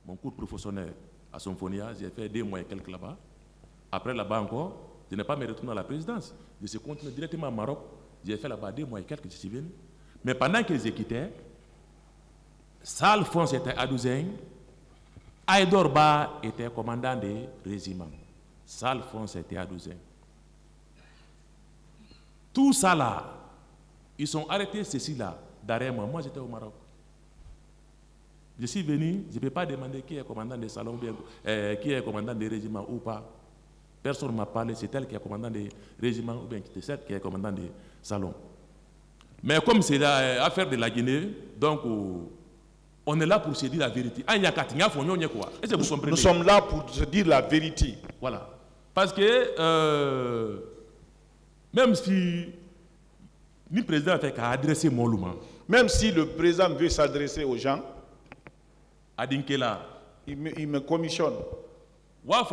mon cours professionnel à Symphonia. J'ai fait 2 mois et quelques là-bas. Après là-bas encore, je n'ai pas me retourné à la présidence. Je suis continué directement au Maroc. J'ai fait là-bas 2 mois et quelques, je suis venu. Mais pendant que j'ai quitté, Salphonse était à Douzain, Aïdorba était commandant des régiments. Salphonse était à Douzain. Tout ça là, ils sont arrêtés ceci là, derrière moi. Moi j'étais au Maroc. Je suis venu, je ne peux pas demander qui est commandant des salons, qui est commandant des régiments ou pas. Personne ne m'a parlé, c'est elle qui est commandant des régiments ou bien c'est celle qui est commandant des salons. Mais comme c'est l'affaire de la Guinée, donc on est là pour se dire la vérité. Nous sommes là pour se dire la vérité. Voilà. Parce que même si le président fait qu'à adresser mon louma, même si le président veut s'adresser aux gens, il me commissionne. Va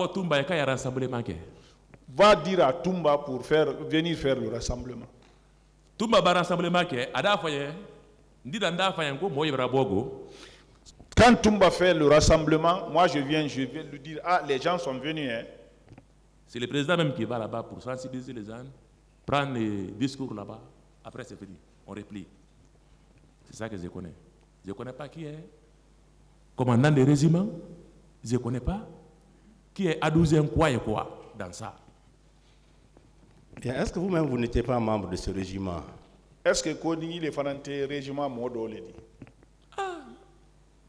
dire à Toumba pour venir faire le rassemblement. Tout ma rassemblement qui est, Ada Faye, dit Danda Fayenko, moi, Bogo. Quand Toumba fait le rassemblement, moi je viens lui dire, ah, les gens sont venus. Hein. C'est le président même qui va là-bas pour sensibiliser les gens, prendre les discours là-bas. Après, c'est fini. On replie. C'est ça que je connais. Je ne connais pas qui est commandant des régiments. Je ne connais pas qui est Adouzen quoi et quoi dans ça. Est-ce que vous-même, vous n'étiez pas membre de ce régiment? Est-ce que Koni, les fanantes régiment Modo l'a dit? Ah,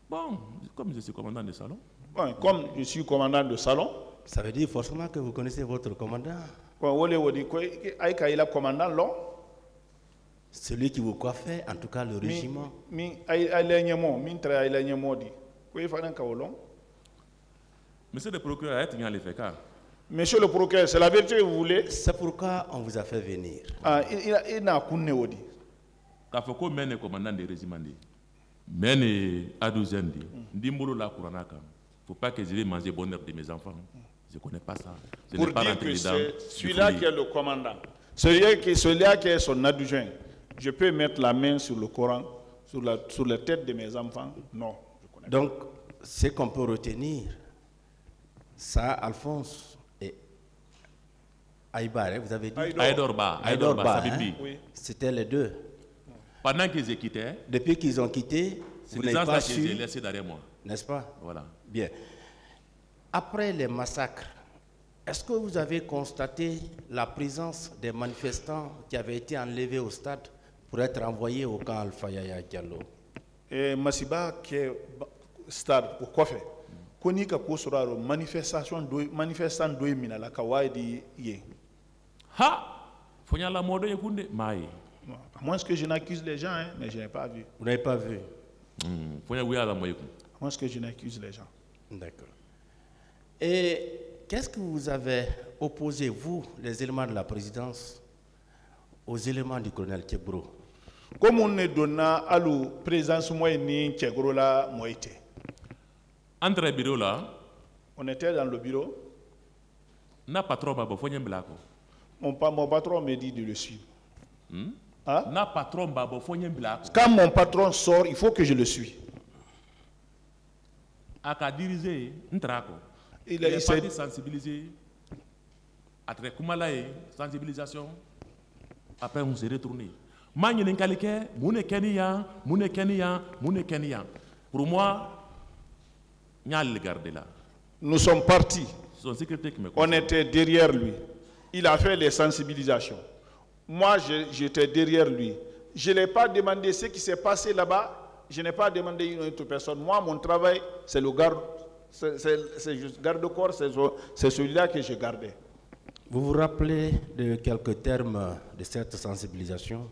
bon, comme je suis commandant de salon. Bon, comme je suis commandant de salon. Ça veut dire forcément que vous connaissez votre commandant. Celui qui vous coiffait, en tout cas le régiment. Monsieur le procureur, monsieur le procureur, c'est la vérité que vous voulez? C'est pourquoi on vous a fait venir. Ah, il n'a qu'un néodi. Quand faut mène commandant des régiments, mène à 12 ans, dimbolo la couranaka. Faut pas que je vais manger bonheur de mes enfants. Je ne connais pas ça. Je pour pas dire que c'est celui-là qui est le commandant, celui-là qui est son adjoint, je peux mettre la main sur le Coran, sur la tête de mes enfants? Non. Je connais donc, ce qu'on peut retenir, ça, Alphonse et Aïbar, vous avez dit Aïdorba, hein? Oui. C'était les deux. Pendant qu'ils quittaient, depuis qu'ils ont quitté, vous n'avez pas su, que j'ai laissé derrière moi. N'est-ce pas? Voilà. Bien. Après les massacres, est-ce que vous avez constaté la présence des manifestants qui avaient été enlevés au stade pour être envoyés au camp Alpha Yaya Diallo? Et Masiba qui est stade au coiffé. Koni ka kosuraro manifestant do mina la kawaidi ye. Ha! Fonya la modo yekunde mai. À moins que je n'accuse les gens, hein, mais je n'ai pas vu. Vous n'avez pas vu? Fonya ouya la moyeku. À moins que je n'accuse les gens. D'accord. Et qu'est-ce que vous avez opposé, vous, les éléments de la présidence, aux éléments du colonel Tchekbro? Comme on est donné à la présence moyenne Tchekbro là, moi été. Entre le bureau là, on était dans le bureau. Na patron babo fonye blako. Mon patron me dit de le suivre. Hein? Na patron babo fonye blako. Quand mon patron sort, il faut que je le suis. Aka diriger ntrako. Il est parti sensibiliser. Après Kumalaye, sensibilisation. Après on s'est retourné. Manye n'enkalike, mune Kenya. Pour moi, nous sommes partis. Son secrétaire qui me on était derrière lui. Il a fait les sensibilisations. Moi, j'étais derrière lui. Je n'ai pas demandé ce qui s'est passé là-bas. Je n'ai pas demandé une autre personne. Moi, mon travail, c'est le garde. C'est garde-corps, c'est celui-là que je gardais. Vous vous rappelez de quelques termes de cette sensibilisation?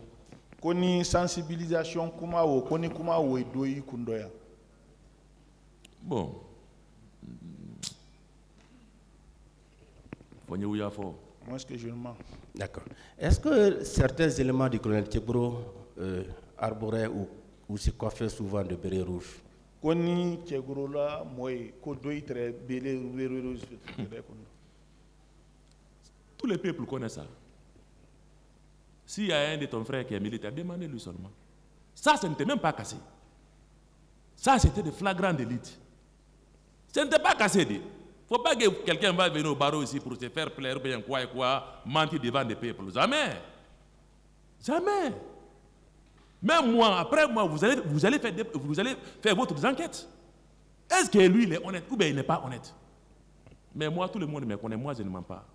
Koni sensibilisation kumao, koni kumao edoi kundoya. Bon. Moi, est-ce que je mens? D'accord. Est-ce que certains éléments du colonel Tchekbro arboraient ou se coiffaient souvent de bérets rouges? Koni Tchekbro là, moi, kodoi très bérets rouges. Tous les peuples connaissent ça. S'il y a un de ton frère qui est militaire, demandez-lui seulement. Ça n'était même pas cassé. Ça, c'était des flagrants d'élite. Ce n'était pas cassé. Il ne faut pas que quelqu'un va venir au barreau ici pour se faire plaire, bien quoi et quoi, mentir devant des peuples. Jamais. Jamais. Même moi, après moi, vous allez faire votre enquête. Est-ce que lui, il est honnête ou bien il n'est pas honnête? Mais moi, tout le monde me connaît, moi, je ne mens pas.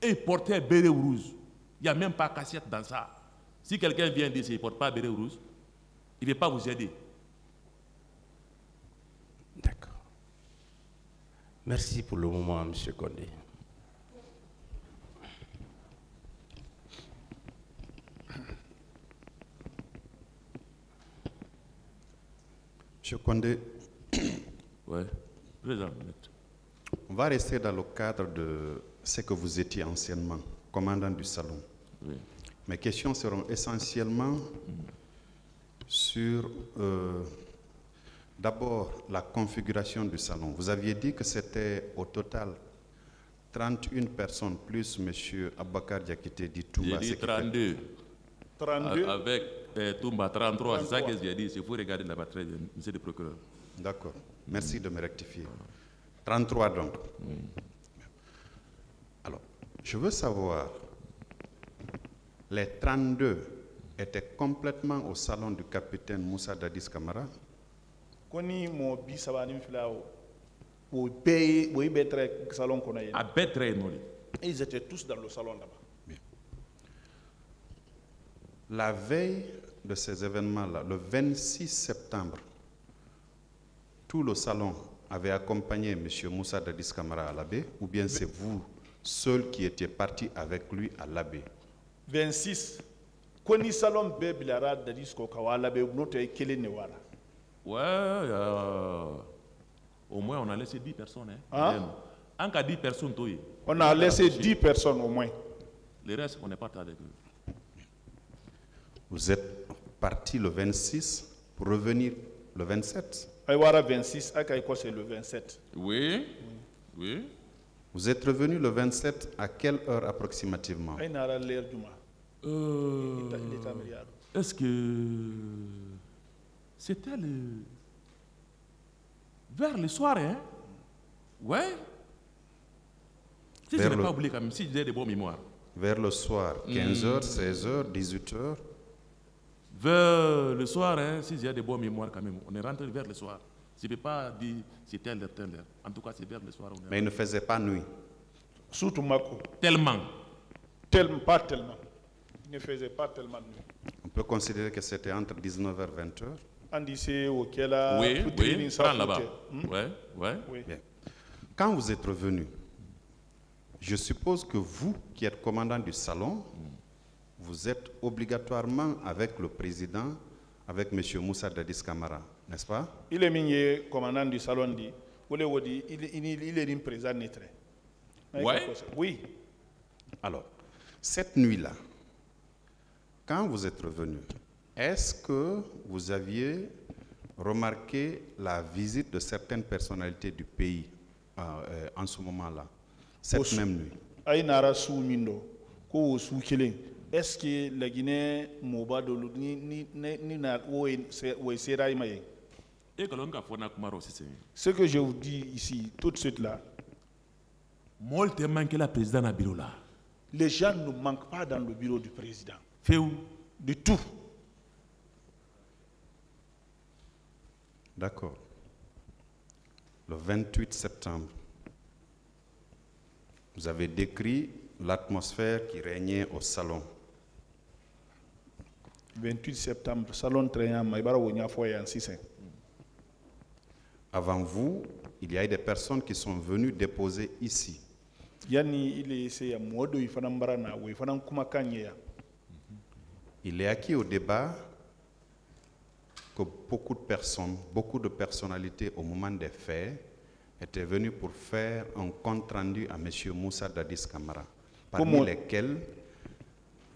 Et il portait béret rouge. Il n'y a même pas cassette dans ça. Si quelqu'un vient dire qu'il ne porte pas béret rouge, il ne va pas vous aider. D'accord. Merci pour le moment, M. Condé. M. Condé, ouais. Président. On va rester dans le cadre de ce que vous étiez anciennement, commandant du salon. Oui. Mes questions seront essentiellement sur d'abord la configuration du salon. Vous aviez dit que c'était au total 31 personnes plus M. Abakar Diakité dit Touba. J'ai dit 32. 32. Avec Toumba 33, c'est ça que j'ai dit. Il faut regarder là-bas très bien, monsieur le procureur. D'accord. Merci de me rectifier. 33 donc. Alors, je veux savoir, les 32 étaient complètement au salon du capitaine Moussa Dadis Camara? Et ils étaient tous dans le salon là-bas. Bien. La veille de ces événements-là, le 26 septembre, tout le salon avait accompagné M. Moussa Dadis Camara à l'abbé, ou bien c'est vous seul qui étiez parti avec lui à l'abbé? 26. Koni salon be bilara Dadis ko kawa l'abbé note kele ne wara. Ouais, au moins on a laissé 10 personnes. Hein? En cas 10 personnes, on a laissé 10 personnes au moins. Le reste, on n'est pas avec eux. Vous êtes parti le 26 pour revenir le 27? Aïwara 26, Akaïko c'est le 27. Oui, oui. Vous êtes revenu le 27 à quelle heure approximativement? Est-ce que c'était vers le soir, hein? Ouais. Si je n'ai pas oublié quand même, si j'ai de bonnes mémoires. Vers le soir, 15h, 16h, 18h? Vers le soir, hein, si j'ai de bonnes mémoires quand même. On est rentré vers le soir. Je ne peux pas dire c'est telle heure. En tout cas, c'est vers le soir. Mais il ne faisait pas nuit? Surtout Mako. Tellement. Pas tellement. Il ne faisait pas tellement nuit. On peut considérer que c'était entre 19h et 20h? Oui, prends là-bas. Oui. Bien. Quand vous êtes revenu, je suppose que vous, qui êtes commandant du salon, vous êtes obligatoirement avec le président, avec M. Moussa Dadis Camara, n'est-ce pas? Il est mis commandant du salon, il est présent. Oui. Alors, cette nuit-là, quand vous êtes revenu, est-ce que vous aviez remarqué la visite de certaines personnalités du pays en ce moment-là, cette même nuit? Est-ce que la Guinée moba de ce que je vous dis ici, tout de suite là, les gens ne manquent pas dans le bureau du président. Du tout. D'accord. Le 28 septembre, vous avez décrit l'atmosphère qui régnait au salon. 28 septembre, salon Trayan, Maïbara Wonya Foyan 6. Avant vous, il y a eu des personnes qui sont venues déposer ici. Yani il est modo ifanambarana ou ifanam kumakanya. Il est acquis au débat que beaucoup de personnalités au moment des faits étaient venues pour faire un compte rendu à M. Moussa Dadis Camara, parmi lesquels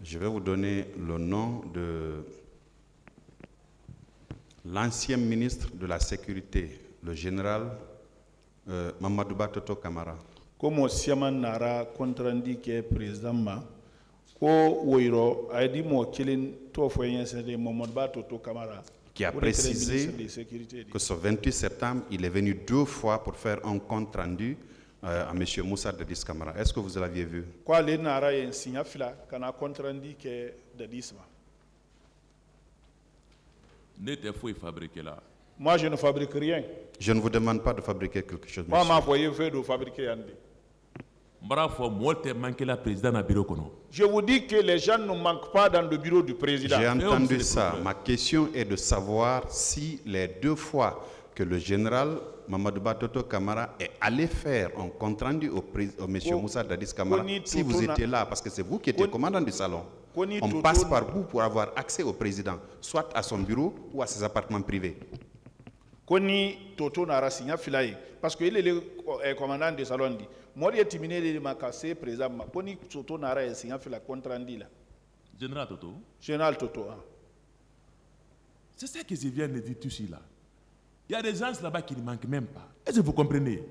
je vais vous donner le nom de l'ancien ministre de la Sécurité, le général Mamadou Batoto Camara. Comme Siaman Nara compte rendu qui est président ma, qui a précisé que ce 28 septembre, il est venu 2 fois pour faire un compte rendu à M. Moussa Dadis Camara. Est-ce que vous l'aviez vu? Moi, je ne fabrique rien. Je ne vous demande pas de fabriquer quelque chose. Moi, ma voyez fait de fabriquer. Je vous dis que les gens ne manquent pas dans le bureau du président. J'ai entendu ça. Ma question est de savoir si les 2 fois que le général Mamadou Batoto Camara est allé faire un compte rendu au M. Moussa Dadis Camara, si vous étiez là, parce que c'est vous qui étiez commandant du salon, on passe par vous pour avoir accès au président, soit à son bureau ou à ses appartements privés. Koni Toto Nara signa filaye parce que il est le commandant du salon dit moi il est terminé de m'acasser président Koni Toto Nara signa filaye compte rendu là. Général Toto. Général Toto. C'est ça que je viens de dire tout ici là. Il y a des gens là-bas qui ne manquent même pas. Est-ce que vous comprenez?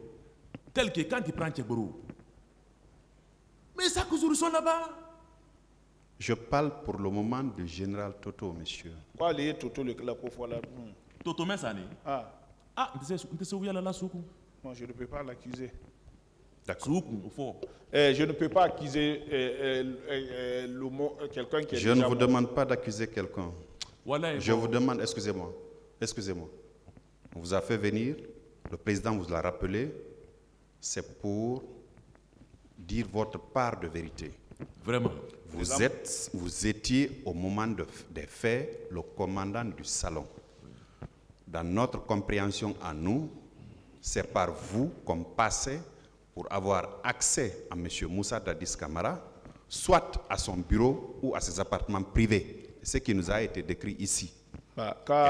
Tel que quand il prend Tchèboro. Mais ça que sont là-bas. Je parle pour le moment du général Toto, monsieur. Quoi, les Toto, le Klakofola? Toto Messani. Ah. Ah, Moi, je ne peux pas l'accuser. D'accord. Je ne peux pas accuser quelqu'un qui est Je ne vous demande pas d'accuser quelqu'un. Voilà, Je vous demande, excusez-moi, on vous a fait venir, le président vous l'a rappelé, c'est pour dire votre part de vérité. Vraiment. Vous étiez au moment des faits le commandant du salon. Dans notre compréhension à nous, c'est par vous qu'on passait pour avoir accès à M. Moussa Dadis Camara, soit à son bureau ou à ses appartements privés. C'est ce qui nous a été décrit ici. Et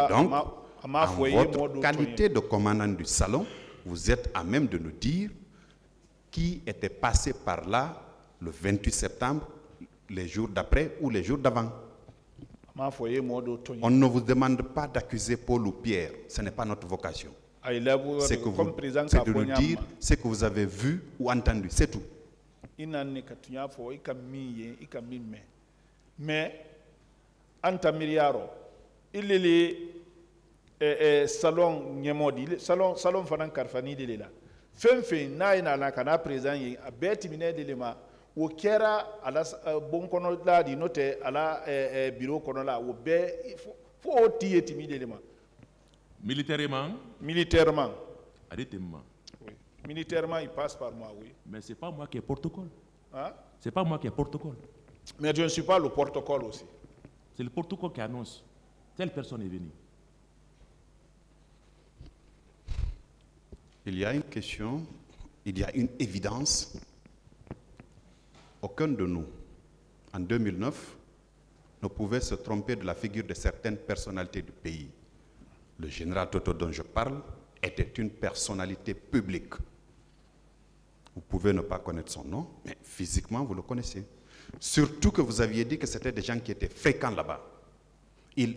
donc, en votre qualité de commandant du salon, vous êtes à même de nous dire qui était passé par là le 28 septembre, les jours d'après ou les jours d'avant. On ne vous demande pas d'accuser Paul ou Pierre, ce n'est pas notre vocation. C'est de nous dire ce que vous avez vu ou entendu, c'est tout. Mais, Antamiriaro, il est salon Nyemodi, salon Fanan Karfani de là. Fin, naïna la cana présent, a bétimine de lema, ou kera à la bon konola di note à la bureau konola, ou bé, il faut tirer timide élément. Militairement. Oui. Militairement, il passe par moi, oui. Mais ce n'est pas moi qui ai protocole. Hein? Ce n'est pas moi qui ai protocole. Mais je ne suis pas le protocole aussi. C'est le protocole qui annonce. Telle personne est venue. Il y a une question, il y a une évidence. Aucun de nous, en 2009, ne pouvait se tromper de la figure de certaines personnalités du pays. Le général Toto dont je parle était une personnalité publique. Vous pouvez ne pas connaître son nom, mais physiquement, vous le connaissez. Surtout que vous aviez dit que c'était des gens qui étaient fréquents là-bas. Il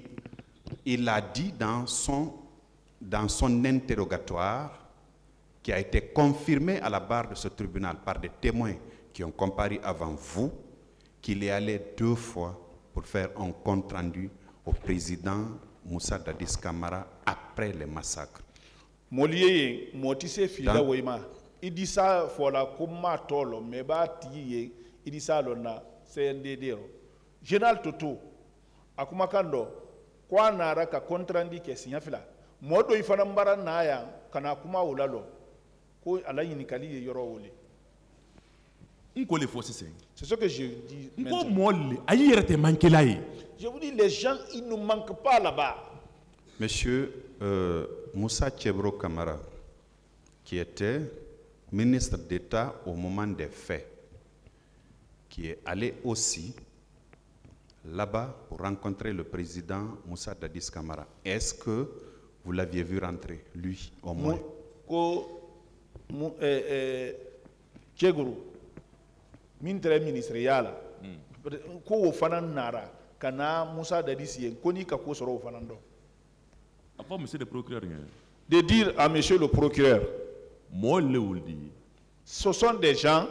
a dit dans son interrogatoire, qui a été confirmé à la barre de ce tribunal par des témoins qui ont comparu avant vous, qu'il est allé 2 fois pour faire un compte-rendu au président Moussa Dadis Camara après les massacres. Moliye motise fila wema idisa fola kuma tolo meba tiye idisa lona CNDD Général Toto akuma kando kwa nara ka kontrandi ke sinya fila modo ifana mbara naya kana kuma ulalo ko ala yinikali yoro wole. C'est ce que je dis. Je vous dis, les gens, ils ne manquent pas là-bas. Monsieur Moussa Tchebro Camara, qui était ministre d'État au moment des faits, qui est allé aussi là-bas pour rencontrer le président Moussa Dadis Camara. Est-ce que vous l'aviez vu rentrer, lui, au moins? Tcheguru, ministre yala, ko fanan nara, kana Moussa Dadis yen, koni ka ko soro fanando. Pas monsieur le procureur. De dire à monsieur le procureur, ce sont des gens,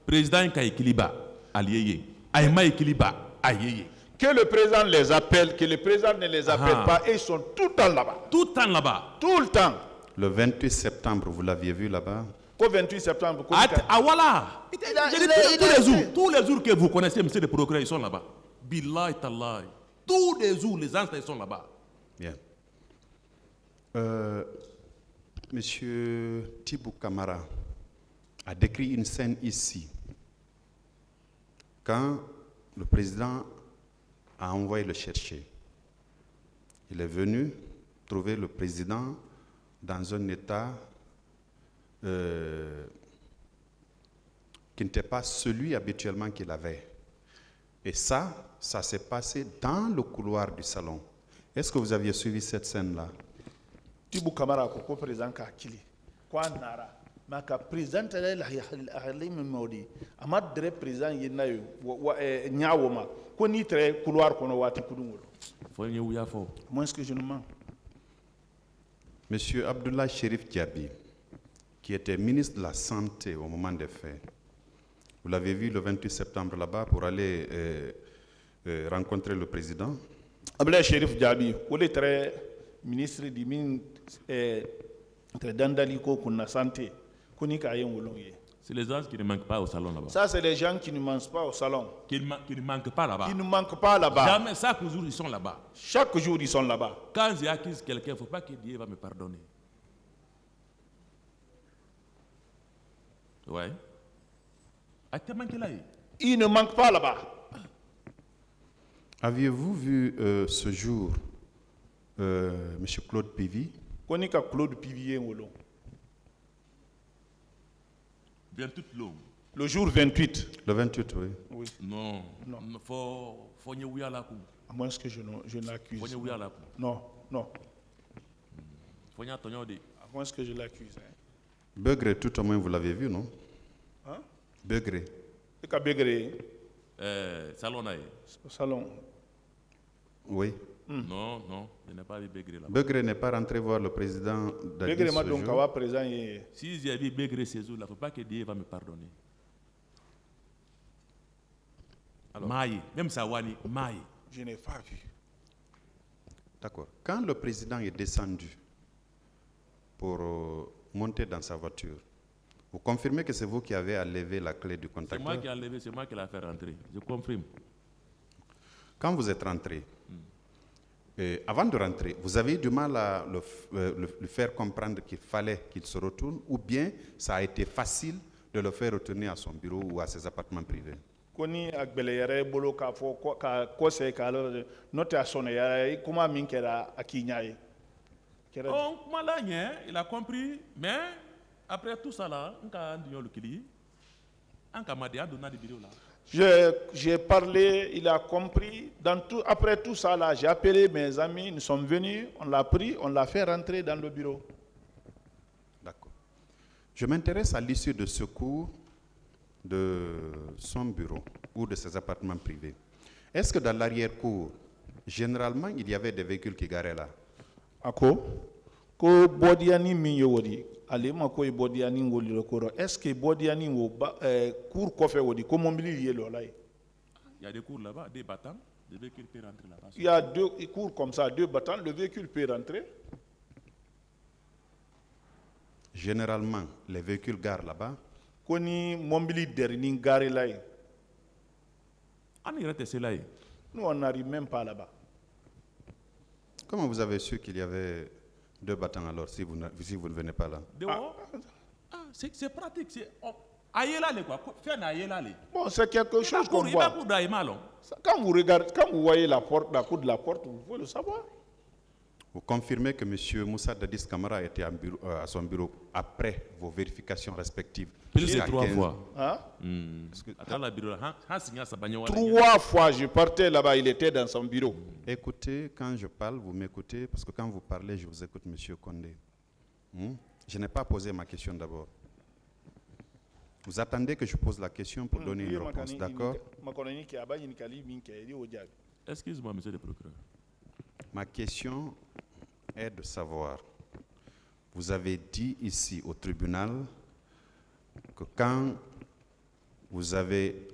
président Kaikiliba, allié, Aïma Ekiliba, aïe. Que le président les appelle, que le président ne les appelle pas, et ils sont tout le temps là-bas. Tout le temps là-bas. Tout le temps. Le 28 septembre, vous l'aviez vu là-bas? Au 28 septembre. Ah voilà. Tous les jours que vous connaissez, monsieur le procureur, ils sont là-bas. Billah et Allah. Tous les jours, les anciens sont là-bas. Bien. Monsieur Tibou Camara a décrit une scène ici. Quand le président a envoyé le chercher, il est venu trouver le président dans un état qui n'était pas celui habituellement qu'il avait. Et ça s'est passé dans le couloir du salon. Est-ce que vous aviez suivi cette scène-là? Tibou Camara ko président ka kili kwa nara maka président la halim modi amad dre président yenayo nyawoma ko ni très couloir kono wati kudungolo fo ñew ya fo moi ce que je ne mens. Monsieur Abdullah Chérif Diaby, qui était ministre de la Santé au moment des faits, vous l'avez vu le 28 septembre là-bas pour aller rencontrer le président. Ablaye Shérif Diaby, il est très ministre du très dandaliko kunna santé, kunika ayen wolonye. C'est les gens qui ne manquent pas au salon là-bas. Ça, c'est les gens qui ne mangent pas au salon. Qui ne manquent pas là-bas. Qui ne manquent pas là-bas. Jamais, chaque jour, ils sont là-bas. Chaque jour, ils sont là-bas. Quand j'accuse quelqu'un, il ne faut pas que Dieu va me pardonner. Ouais. Ils ne manquent pas là-bas. Aviez-vous vu ce jour M. Claude Pivy? Konika Claude Pivy Wolo. 28 l'homme. Le jour 28. Le 28, oui. Oui. Non. Non. Faut n'y la coup. À moins que je l'accuse. Faut n'y la coup. Non, non. Faut n'y attendre. À moins que je l'accuse. Hein. Begré, tout au moins, vous l'avez vu, non? Hein? Begré. C'est qu'à Begré. Salon là. Salon. Oui. Non, non, je n'ai pas vu Begré là. Begré n'est pas rentré voir le président Dadis Begré m'a ce donc jour. présent. Si j'ai vu Begré ce jour-là, il ne faut pas que Dieu va me pardonner. Alors, Maï, même Sawani, Maï. Je n'ai pas vu. D'accord. Quand le président est descendu pour monter dans sa voiture, vous confirmez que c'est vous qui avez enlevé la clé du C'est contacteur? moi qui ai enlevé, c'est moi qui l'ai fait rentrer. Je confirme. Quand vous êtes rentré, avant de rentrer, vous avez eu du mal à le faire comprendre qu'il fallait qu'il se retourne, ou bien ça a été facile de le faire retourner à son bureau ou à ses appartements privés? Koni agbele yare bolo ka fo ka kose ka lo note asone yare kuma min kera akinyaye. Oh, il a compris, mais après tout ça là, on a le kili, on a donné des vidéos là. J'ai parlé, il a compris. Après tout ça, là, j'ai appelé mes amis, nous sommes venus, on l'a pris, on l'a fait rentrer dans le bureau. D'accord. Je m'intéresse à l'issue de secours de son bureau ou de ses appartements privés. Est-ce que dans l'arrière-cour, généralement, il y avait des véhicules qui garaient là? Ako, ko bodiani minyodi. Ale mako e bodiani ngoli lokoro. Est-ce que bodiani wo cour kofe wodi ko mobili yelo là? Il y a des cours là-bas, des battants, des véhicules peuvent rentrer là-bas. Il y a deux cours comme ça, deux battants, le véhicule peut rentrer. Généralement, les véhicules garent là-bas. Koni mobili derni gare là. Nous on n'arrive même pas là-bas. Comment vous avez su qu'il y avait deux battants alors si vous ne venez pas là? C'est pratique. Bon, c'est quelque chose qu'on voit. Quand vous regardez, quand vous voyez la porte, la cour de la porte, vous pouvez le savoir. Vous confirmez que M. Moussa Dadis Camara était à son bureau après vos vérifications respectives? Plus de 3 fois. Hein? 3 fois, je partais là-bas, il était dans son bureau. Écoutez, quand je parle, vous m'écoutez, parce que quand vous parlez, je vous écoute, M. Condé. Je n'ai pas posé ma question d'abord. Vous attendez que je pose la question pour donner une réponse, d'accord? Excuse-moi, monsieur le procureur. Ma question est de savoir, vous avez dit ici au tribunal que quand vous avez,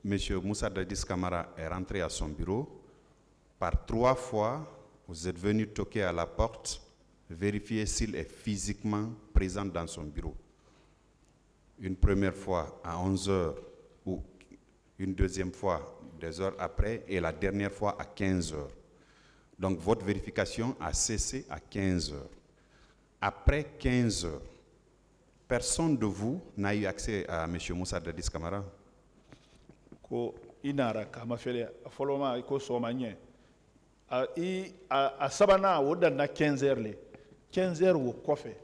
monsieur Moussa Dadis Camara est rentré à son bureau, par 3 fois, vous êtes venu toquer à la porte, vérifier s'il est physiquement présent dans son bureau. Une première fois à 11h ou une deuxième fois 2 heures après et la dernière fois à 15h. Donc votre vérification a cessé à 15h. Après 15h, personne de vous n'a eu accès à M. Moussa Dadis Camara? Ko inara kama fele foloma ko somanye a sabana wodana 15h le 15h wo kofe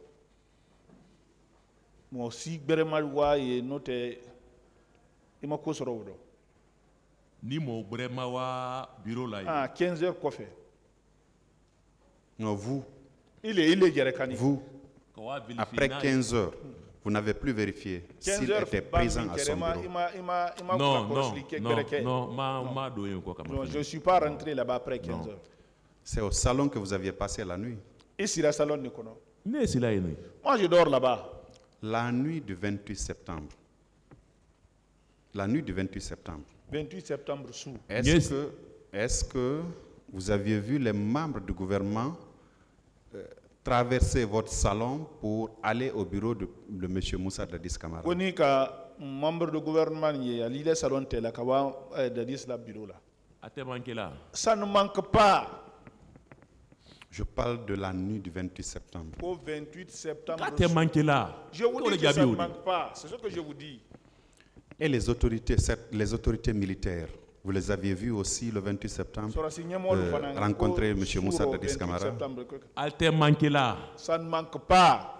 mo si gbere wa ye note ima ko soro wodo ni mo brema wa bureau là 15h kofe. Non, vous. Il est Gerekani. Vous, après 15 heures, vous n'avez plus vérifié s'il était présent à son bureau. Non, je ne suis pas rentré là-bas après 15 heures. C'est au salon que vous aviez passé la nuit? Ici, le salon de Kono. Moi, je dors là-bas. La nuit du 28 septembre. La nuit du 28 septembre. 28 septembre sous. Est-ce que vous aviez vu les membres du gouvernement traverser votre salon pour aller au bureau de M. Moussa Dadis Camara? Koni ka membre du gouvernement y a l'île salon tel kawa Dadis la bureau là. Ça ne manque pas. Je parle de la nuit du 28 septembre. Au 28 septembre. Je vous dis que ça ne manque pas. C'est ce que je vous dis. Et les autorités militaires, vous les aviez vus aussi le 28 septembre rencontrer M. Moussa Dadis Camara? Ça ne manque pas.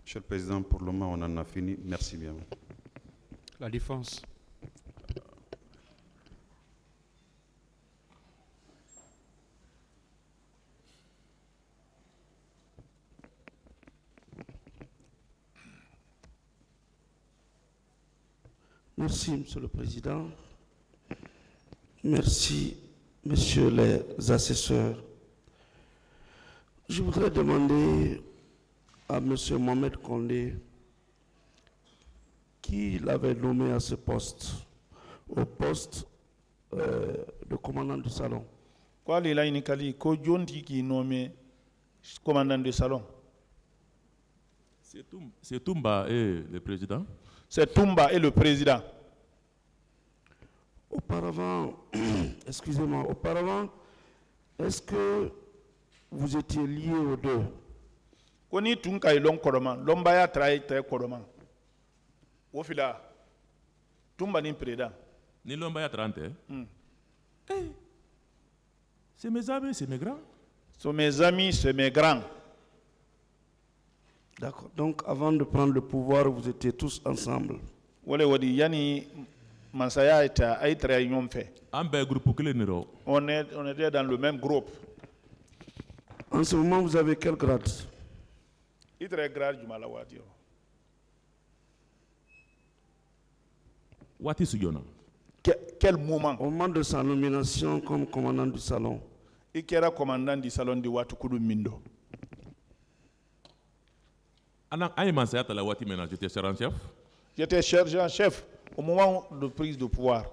Monsieur le Président, pour le moment, on en a fini. Merci bien. La défense. Merci, Monsieur le Président. Merci, Messieurs les assesseurs. Je voudrais demander à Monsieur Mohamed Condé qui l'avait nommé à ce poste, au poste de commandant du salon. Quoi, il a une qualité qui est nommé commandant du salon? C'est Toumba et le président. C'est Toumba et le président. Auparavant, excusez-moi, auparavant, est-ce que vous étiez liés aux deux? Koni Tunka et Lomba Lombaya trahi très Koroman. Au fila, Toumba ni président. Ni Lombaya 30. C'est mes amis, c'est mes grands. Ce sont mes amis, c'est mes grands. D'accord. Donc, avant de prendre le pouvoir, vous étiez tous ensemble. On était dans le même groupe. En ce moment, vous avez quel grade? Il est grade du Malawadi. Quel moment? Au moment de sa nomination comme commandant du salon. Il était commandant du salon de Watukuru Mindo. J'étais sergent-chef. J'étais sergent-chef au moment de prise de pouvoir.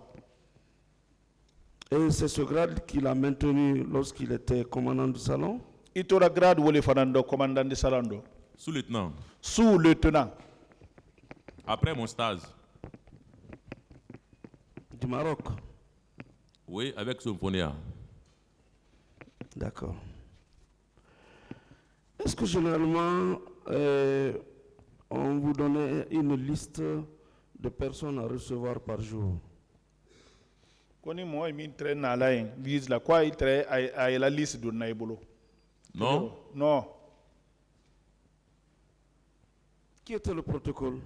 Et c'est ce grade qu'il a maintenu lorsqu'il était commandant du salon? Il était grade où le Fernando, commandant du salon. Sous-lieutenant. Sous-lieutenant. Après mon stage. Du Maroc? Oui, avec Symphonia. D'accord. Est-ce que généralement, on vous donnait une liste de personnes à recevoir par jour? Non. Non. Qui était le protocole?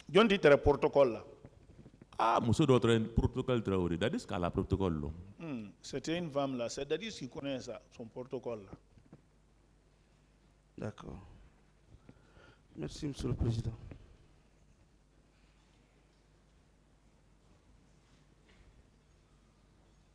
John dit le protocole là. Ah, monsieur d'autres protocole Traoré. Dadis qu'à la protocole là. C'était une femme là. C'est Dadis qui connaît ça, son protocole là. D'accord. Merci, Monsieur le Président.